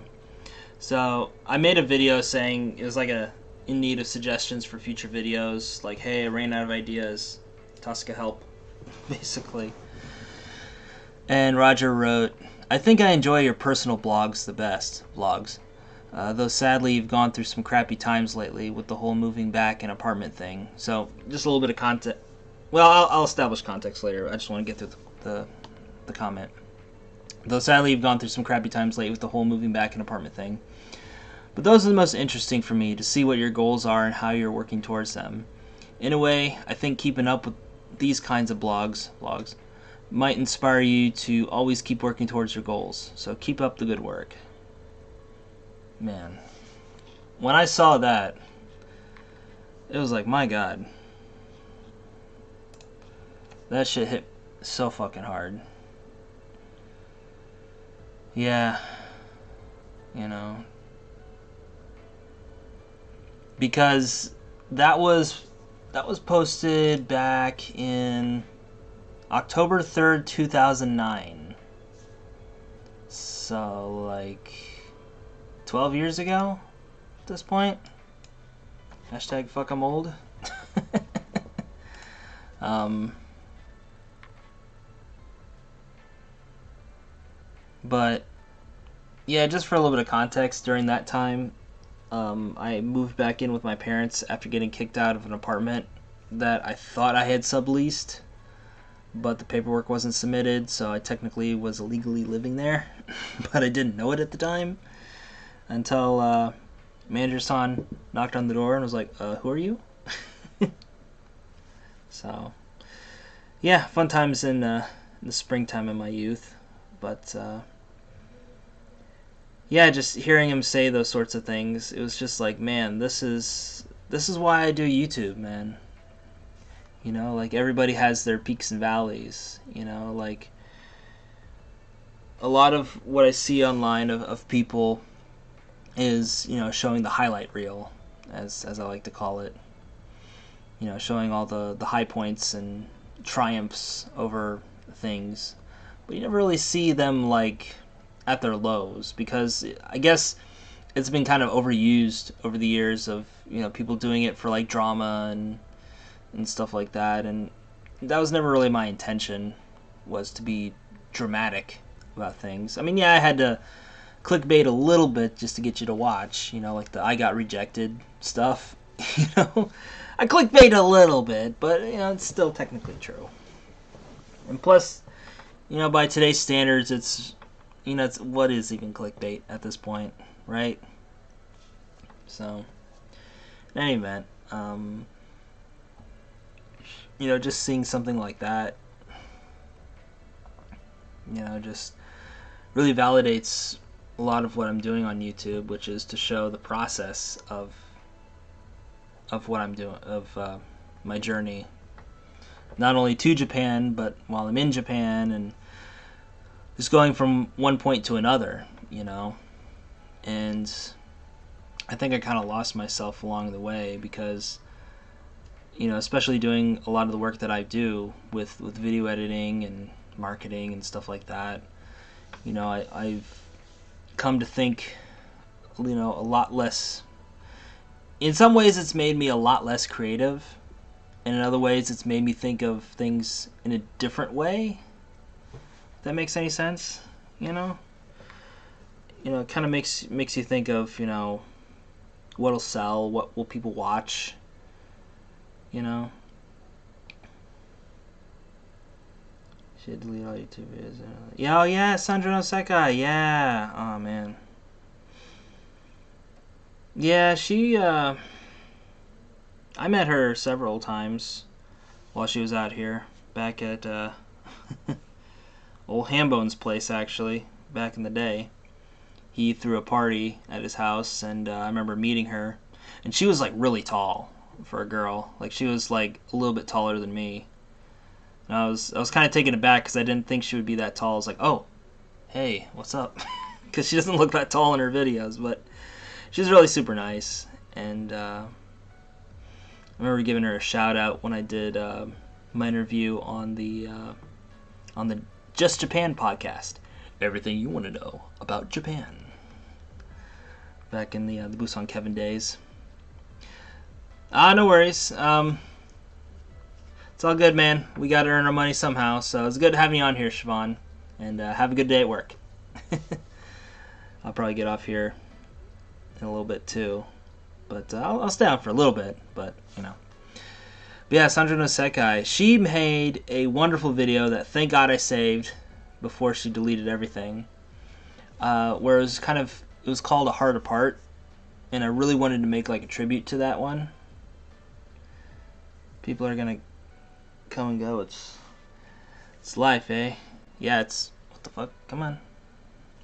[SPEAKER 1] So I made a video saying it was like in need of suggestions for future videos. Like, hey, I ran out of ideas. Tosca, help, basically. And Roger wrote, I think I enjoy your personal blogs the best. Vlogs. Though sadly you've gone through some crappy times lately with the whole moving back and apartment thing. So just a little bit of context. Well, I'll establish context later. I just want to get through the comment. Though sadly you've gone through some crappy times lately with the whole moving back and apartment thing. But those are the most interesting for me, to see what your goals are and how you're working towards them. In a way, I think keeping up with these kinds of vlogs, might inspire you to always keep working towards your goals. So keep up the good work. Man, when I saw that, it was like, my God. That shit hit so fucking hard. Yeah. You know. Because that was posted back in October 3rd, 2009. So, like, 12 years ago at this point. Hashtag fuck I'm old. But, yeah, just for a little bit of context, during that time, I moved back in with my parents after getting kicked out of an apartment that I thought I had subleased, but the paperwork wasn't submitted, so I technically was illegally living there, but I didn't know it at the time until manager son knocked on the door and was like, who are you? So, yeah, fun times in the springtime of my youth, but yeah, just hearing him say those sorts of things, it was just like, man, this is why I do YouTube, man. You know, like, everybody has their peaks and valleys, you know, like, a lot of what I see online of people is, you know, showing the highlight reel, as I like to call it. You know, showing all the high points and triumphs over things. But you never really see them, like, at their lows, because I guess it's been kind of overused over the years of, you know, people doing it for, like, drama and stuff like that, and that was never really my intention, was to be dramatic about things. I mean, yeah, I had to clickbait a little bit just to get you to watch, you know, like the I got rejected stuff, you know. I clickbait a little bit, but, you know, it's still technically true. And plus, you know, by today's standards, it's, you know, it's, what is even clickbait at this point, right? So, in any event, you know, just seeing something like that, you know, just really validates a lot of what I'm doing on YouTube, which is to show the process of what I'm doing, of my journey, not only to Japan, but while I'm in Japan, and just going from one point to another, you know. And I think I kind of lost myself along the way, because, you know, especially doing a lot of the work that I do with video editing and marketing and stuff like that, you know, I've come to think, you know, a lot less. In some ways, it's made me a lot less creative, and in other ways, it's made me think of things in a different way. If that makes any sense, you know? You know, it kind of makes you think of, you know, what'll sell, what will people watch, you know? Should delete all YouTube videos. Yeah, oh yeah, Sandra no Sekai, yeah. Oh man. Yeah, she, I met her several times while she was out here, back at, old Hambone's place, actually, back in the day. he threw a party at his house, and I remember meeting her, and she was like really tall for a girl. Like she was like a little bit taller than me. And I was kind of taken aback because I didn't think she would be that tall. I was like, oh, hey, what's up? Because she doesn't look that tall in her videos, but she's really super nice. And I remember giving her a shout out when I did my interview on the Just Japan podcast. Everything you want to know about Japan. Back in the Busan Kevin days. No worries. It's all good, man. We got to earn our money somehow. So it's good having you on here, Siobhan. And have a good day at work. I'll probably get off here in a little bit too. But I'll stay on for a little bit. But, you know. But yeah, Sandra no Sekai. She made a wonderful video that thank God I saved before she deleted everything. Where it was called A Heart Apart. And I really wanted to make like a tribute to that one. People are gonna come and go. It's life, eh? Yeah, it's... What the fuck? Come on.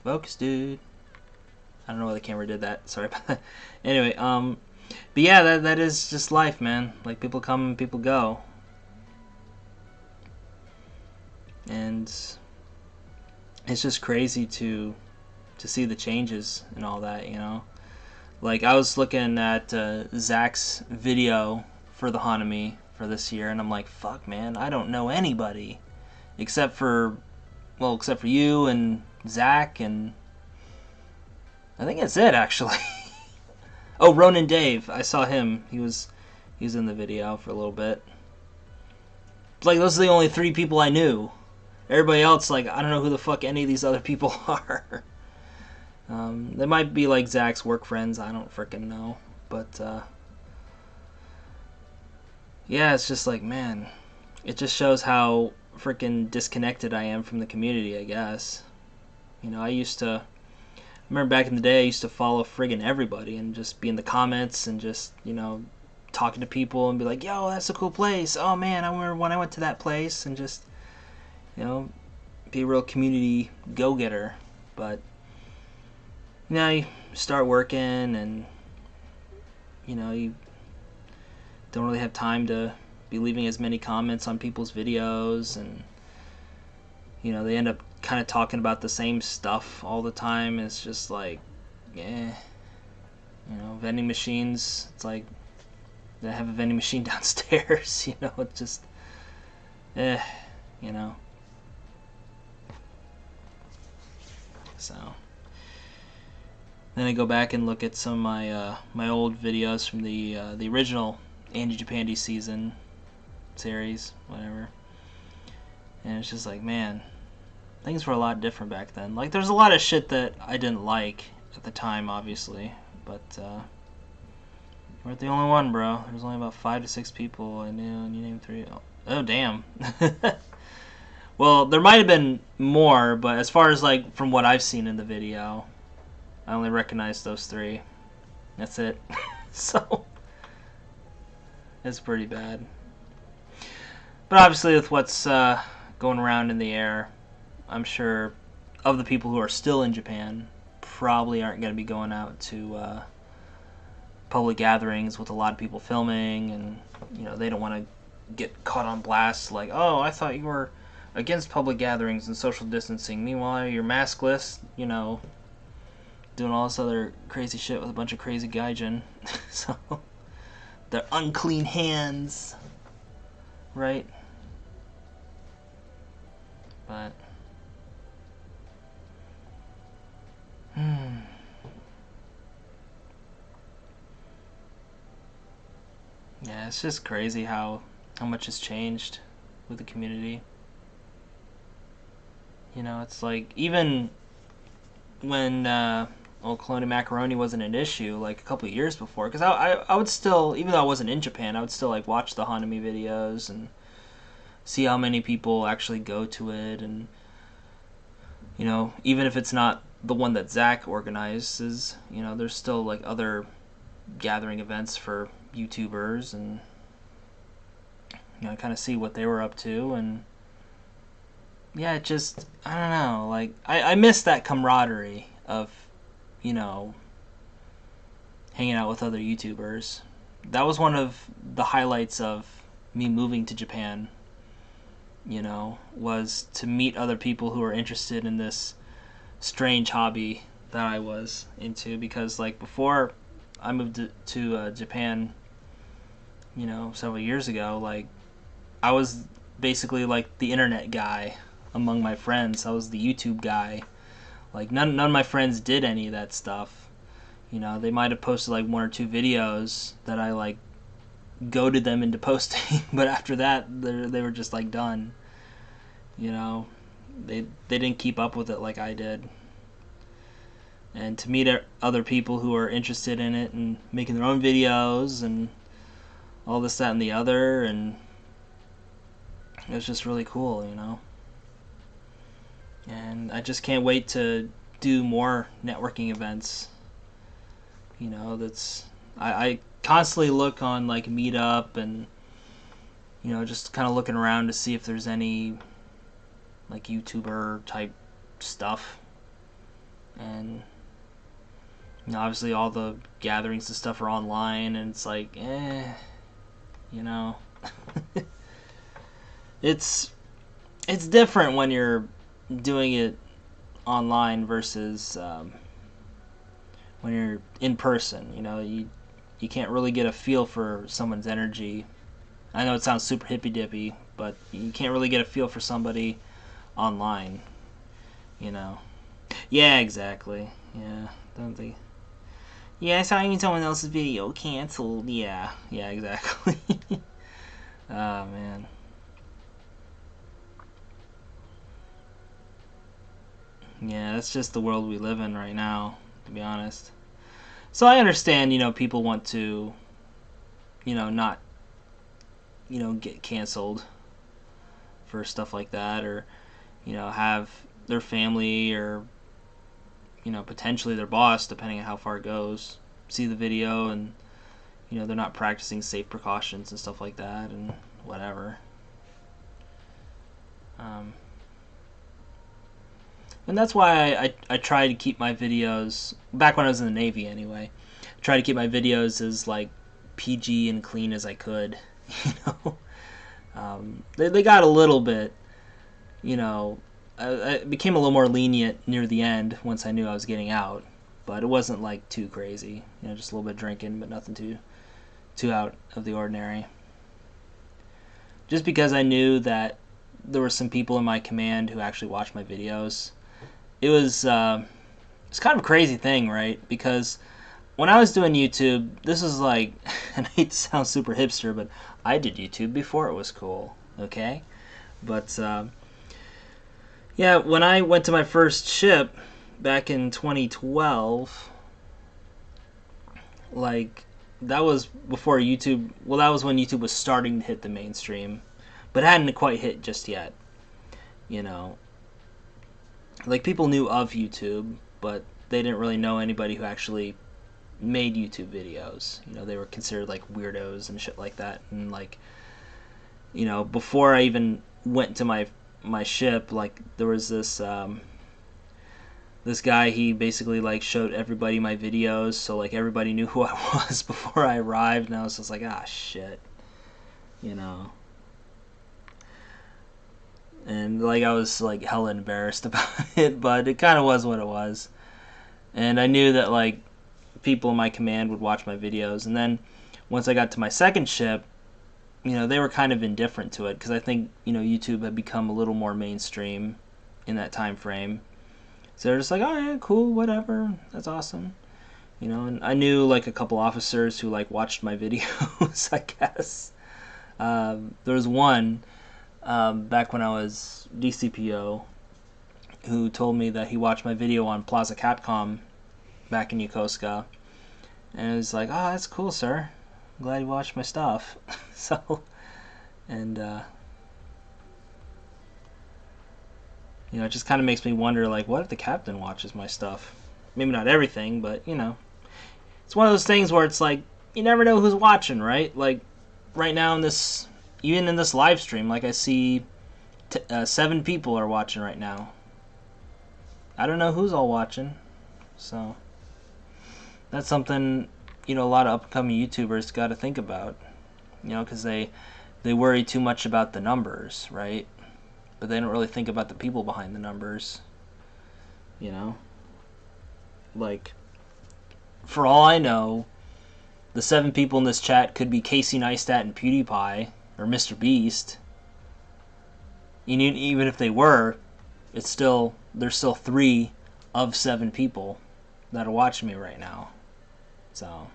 [SPEAKER 1] Focus, dude. I don't know why the camera did that. Sorry about that. Anyway, but yeah, that is just life, man. Like, people come and people go. And it's just crazy to see the changes and all that, you know? Like, I was looking at Zach's video for the Hanami for this year, and I'm like, fuck, man, I don't know anybody. Except for you and Zach, and I think that's it, actually. Oh, Ronan Dave. I saw him. He was in the video for a little bit. Like, those are the only 3 people I knew. Everybody else, like, I don't know who the fuck any of these other people are. They might be, like, Zach's work friends. I don't freaking know. But, yeah, it's just like, man, it just shows how freaking disconnected I am from the community, I guess. You know, I remember back in the day, I used to follow friggin' everybody and just be in the comments and just, you know, talking to people and be like, yo, that's a cool place. Oh, man, I remember when I went to that place, and just, you know, be a real community go-getter. But, you know, you start working and, you know, you don't really have time to be leaving as many comments on people's videos, and, you know, they end up kind of talking about the same stuff all the time. It's just like, yeah, you know, vending machines, it's like they have a vending machine downstairs, you know, it's just, you know. So then I go back and look at some of my old videos from the original Andy Japandi season series, whatever, and it's just like, man, things were a lot different back then. Like, there's a lot of shit that I didn't like at the time, obviously, but you weren't the only one, bro. There's only about 5 to 6 people I knew, and you named 3. Oh damn. Well, there might have been more, but as far as, like, from what I've seen in the video, I only recognize those 3. That's it. So it's pretty bad. But obviously, with what's going around in the air, I'm sure of the people who are still in Japan probably aren't going to be going out to public gatherings with a lot of people filming, and, you know, they don't want to get caught on blast like, oh, I thought you were against public gatherings and social distancing. Meanwhile, you're maskless, you know, doing all this other crazy shit with a bunch of crazy gaijin. So, they're unclean hands, right? But yeah, it's just crazy how much has changed with the community. You know, it's like, even when old Colonial Macaroni wasn't an issue, like a couple of years before, because I would still, even though I wasn't in Japan, I would still, like, watch the Hanami videos and see how many people actually go to it, and, you know, even if it's not the one that Zach organizes, you know, there's still, like, other gathering events for YouTubers, and, you know, kind of see what they were up to, and yeah, it just, I don't know, like, I miss that camaraderie of you know, hanging out with other YouTubers. That was one of the highlights of me moving to Japan, you know, was to meet other people who are interested in this strange hobby that I was into. Because like before I moved to Japan, you know, several years ago, like I was basically like the internet guy among my friends. I was the YouTube guy. Like none of my friends did any of that stuff. You know, they might have posted like one or two videos that I like goaded them into posting, but after that they were just like done. You know, they didn't keep up with it like I did. And to meet other people who are interested in it and making their own videos and all this, that, and the other, and it was just really cool, you know. And I just can't wait to do more networking events. You know, I constantly look on like Meetup and, you know, just kind of looking around to see if there's any like YouTuber type stuff. And you know, obviously all the gatherings and stuff are online, and it's like, you know. it's different when you're doing it online versus when you're in person. You know, you can't really get a feel for someone's energy. I know it sounds super hippy dippy, but you can't really get a feel for somebody online. You know. Yeah, exactly. Yeah, don't they? Yeah, I saw even someone else's video canceled. Yeah, exactly. Oh man. Yeah, that's just the world we live in right now, to be honest. So I understand, you know, people want to, you know, not, you know, get canceled for stuff like that, or, you know, have their family or, you know, potentially their boss, depending on how far it goes, see the video and, you know, they're not practicing safe precautions and stuff like that and whatever. And that's why I try to keep my videos, back when I was in the Navy anyway, try to keep my videos as like PG and clean as I could. You know, they got a little bit, you know, I became a little more lenient near the end once I knew I was getting out, but it wasn't like too crazy. You know, just a little bit of drinking, but nothing too out of the ordinary. Just because I knew that there were some people in my command who actually watched my videos. It was it's kind of a crazy thing, right? Because when I was doing YouTube, this is like, and I hate to sound super hipster, but I did YouTube before it was cool, okay? But yeah, when I went to my first ship back in 2012, like, that was before YouTube, well, that was when YouTube was starting to hit the mainstream, but it hadn't quite hit just yet, you know. Like, people knew of YouTube, but they didn't really know anybody who actually made YouTube videos. You know, they were considered like weirdos and shit like that. And like, you know, before I even went to my ship, like, there was this this guy, he basically like showed everybody my videos, so like everybody knew who I was before I arrived, and I was just like, ah, shit, you know. And like I was like hella embarrassed about it, but it kind of was what it was. And I knew that like people in my command would watch my videos. And then once I got to my second ship, you know, they were kind of indifferent to it, because I think, you know, YouTube had become a little more mainstream in that time frame. So they're just like, oh yeah, cool, whatever, that's awesome, you know. And I knew like a couple officers who like watched my videos, I guess. There was one back when I was DCPO who told me that he watched my video on Plaza Capcom back in Yokosuka, and it was like, oh, that's cool, sir, I'm glad you watched my stuff. So, and you know, it just kind of makes me wonder, like, what if the captain watches my stuff? Maybe not everything, but, you know, it's one of those things where it's like, you never know who's watching, right? Like, right now in this, even in this live stream, like, I see 7 people are watching right now. I don't know who's all watching, so that's something, you know, a lot of upcoming YouTubers got to think about, you know, because they worry too much about the numbers, right? But they don't really think about the people behind the numbers, you know? Like, for all I know, the 7 people in this chat could be Casey Neistat and PewDiePie or Mr. Beast. Even if they were, there's still 3 of 7 people that are watching me right now. So,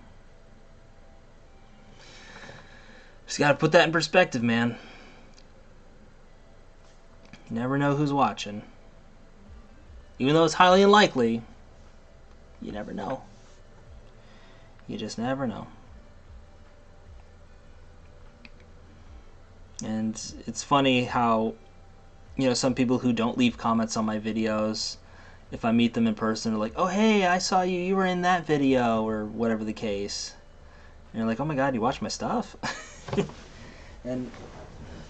[SPEAKER 1] just gotta put that in perspective, man. You never know who's watching. Even though it's highly unlikely, you never know. You just never know. And it's funny how, you know, some people who don't leave comments on my videos, if I meet them in person, they're like, oh, hey, I saw you, you were in that video, or whatever the case. And you're like, oh my god, you watch my stuff? And,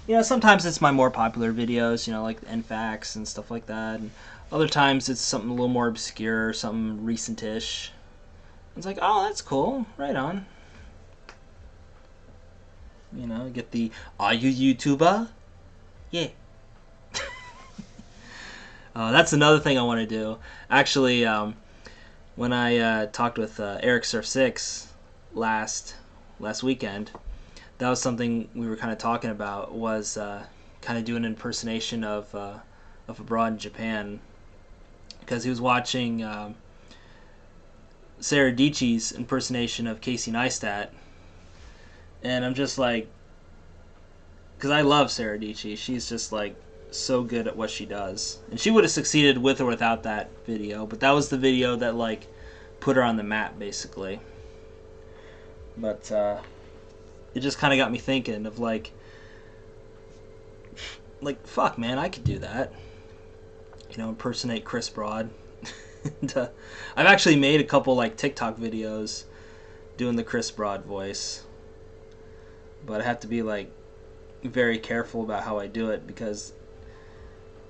[SPEAKER 1] you know, sometimes it's my more popular videos, you know, like NFACS and stuff like that. And other times it's something a little more obscure, something recent-ish. It's like, oh, that's cool, right on. You know, get the, are you YouTuber? Yeah. That's another thing I want to do. Actually, when I talked with Eric Surf 6 last weekend, that was something we were kind of talking about, was kind of doing an impersonation of abroad in Japan, because he was watching Sarah Dietschy's impersonation of Casey Neistat, and I'm just like, because I love Sarah Dietschy, she's just like so good at what she does, and she would have succeeded with or without that video, but that was the video that like put her on the map basically. But it just kind of got me thinking of like fuck, man, I could do that, you know, impersonate Chris Broad. And, I've actually made a couple like TikTok videos doing the Chris Broad voice, but I have to be like very careful about how I do it, because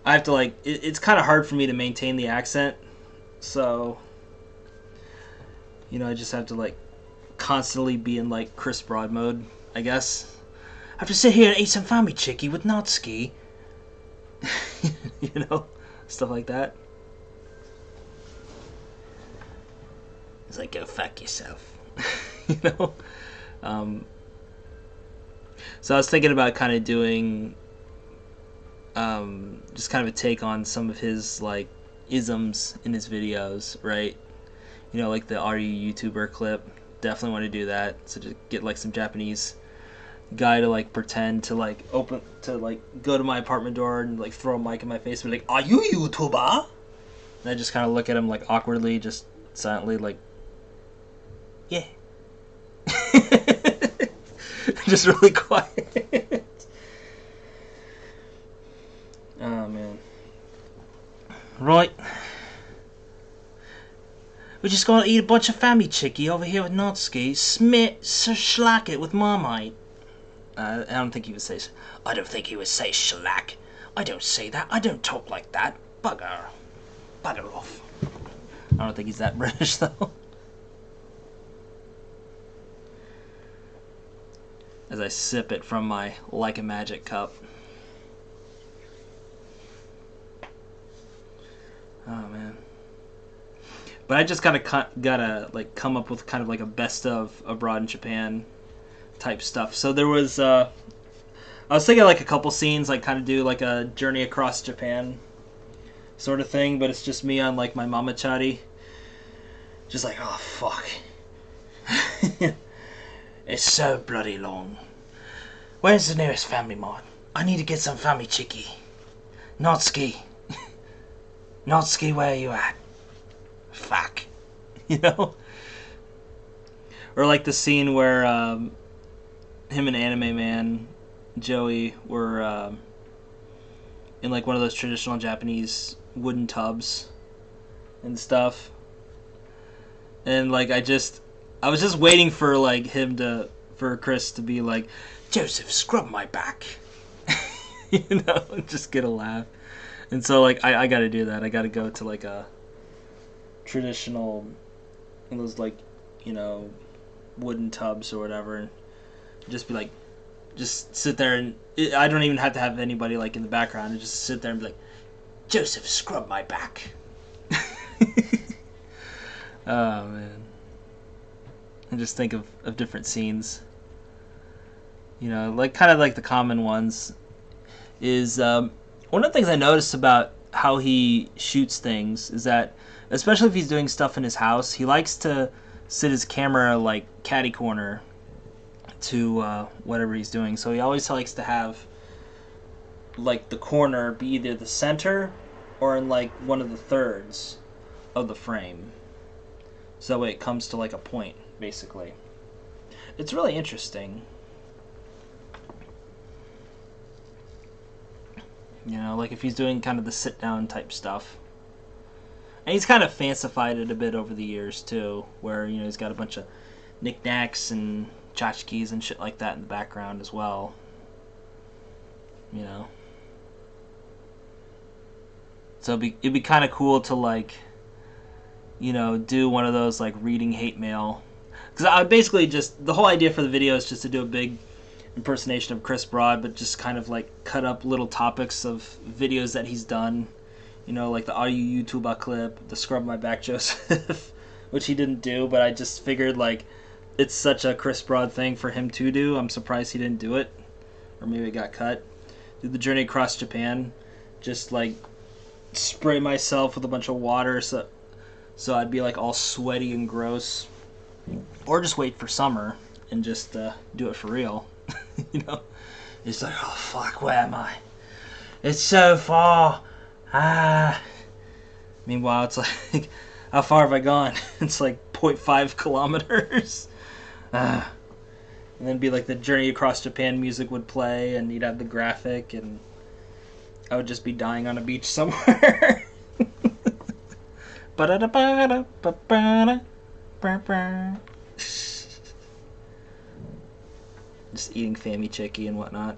[SPEAKER 1] I have to like it's kind of hard for me to maintain the accent, so you know, I just have to like constantly be in like Chris Broad mode, I guess. I have to sit here and eat some family chicky with Natsuki. You know, stuff like that. It's like, go fuck yourself. You know? So I was thinking about kind of doing just kind of a take on some of his like isms in his videos, right? You know, like the Are You YouTuber clip. Definitely want to do that. So just get like some Japanese guy to like pretend to like go to my apartment door and like throw a mic in my face and be like, are you YouTuber? And I just kind of look at him like awkwardly, just silently, like, yeah. Just really quiet. Oh man. Right. We're just gonna eat a bunch of family chicky over here with Natsuki. Schlack it with Marmite. I don't think he would say. I don't think he would say shellac. I don't say that. I don't talk like that. Bugger. Bugger off. I don't think he's that British though. As I sip it from my Like a Magic cup. Oh man. But I just gotta like come up with kind of like a best of abroad in Japan type stuff. So there was I was thinking like a couple scenes, like kind of do like a journey across Japan sort of thing, but it's just me on like my mamachari, just like, oh fuck. It's so bloody long. Where's the nearest family mart? I need to get some family chicky. Natsuki. Natsuki, where are you at? Fuck. You know? Or like the scene where him and Anime Man, Joey, were in like one of those traditional Japanese wooden tubs and stuff. And like I was just waiting for like for Chris to be like, Joseph, scrub my back. You know, just get a laugh. And so like I gotta do that. I gotta go to like a traditional, one of those like you know, wooden tubs or whatever, and just be like, just sit there, and I don't even have to have anybody like in the background, and just sit there and be like, Joseph, scrub my back. Oh man. And just think of different scenes. You know, like kind of like the common ones is one of the things I noticed about how he shoots things is that, especially if he's doing stuff in his house, he likes to sit his camera like catty corner to whatever he's doing. So he always likes to have like the corner be either the center or in like one of the thirds of the frame. So that way it comes to like a point, basically. It's really interesting. You know, like if he's doing kind of the sit-down type stuff. And he's kind of fancified it a bit over the years, too. Where, you know, he's got a bunch of knickknacks and tchotchkes and shit like that in the background as well. You know. So it'd be kind of cool to, like, you know, do one of those, like, reading hate mail. Because I basically just, the whole idea for the video is just to do a big impersonation of Chris Broad, but just kind of like cut up little topics of videos that he's done, you know, like the Are You YouTuber clip, the Scrub My Back Joseph, which he didn't do, but I just figured like it's such a Chris Broad thing for him to do. I'm surprised he didn't do it, or maybe it got cut. Do the journey across Japan, just like spray myself with a bunch of water so I'd be like all sweaty and gross, or just wait for summer and just do it for real. You know, it's like, oh fuck, where am I? It's so far. Meanwhile, it's like, how far have I gone? It's like 0.5 kilometers. And then be like the Journey Across Japan music would play, and you'd have the graphic, and I would just be dying on a beach somewhere. Just eating Fammy Chicky and whatnot.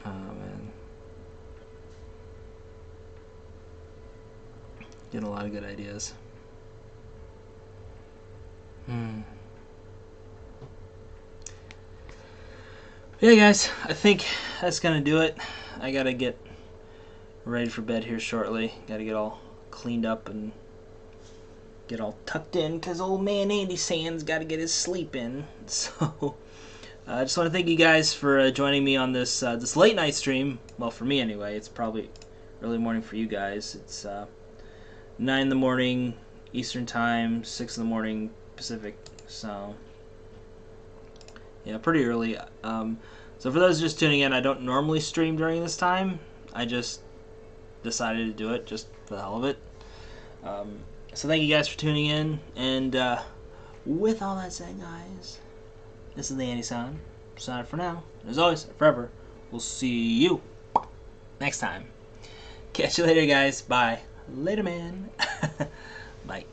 [SPEAKER 1] Oh man, getting a lot of good ideas. Yeah, guys, I think that's gonna do it. I gotta get ready for bed here shortly. Gotta get all cleaned up and get all tucked in, because old man Andy Sands got to get his sleep in. So I just want to thank you guys for joining me on this this late night stream. Well, for me anyway. It's probably early morning for you guys. It's 9 in the morning Eastern time, 6 in the morning Pacific. So yeah, pretty early. So for those just tuning in, I don't normally stream during this time. I just decided to do it just for the hell of it. So thank you guys for tuning in, and with all that said, guys, this is the Andy Sound. Signing for now. And as always, forever, we'll see you next time. Catch you later, guys. Bye. Later, man. Bye.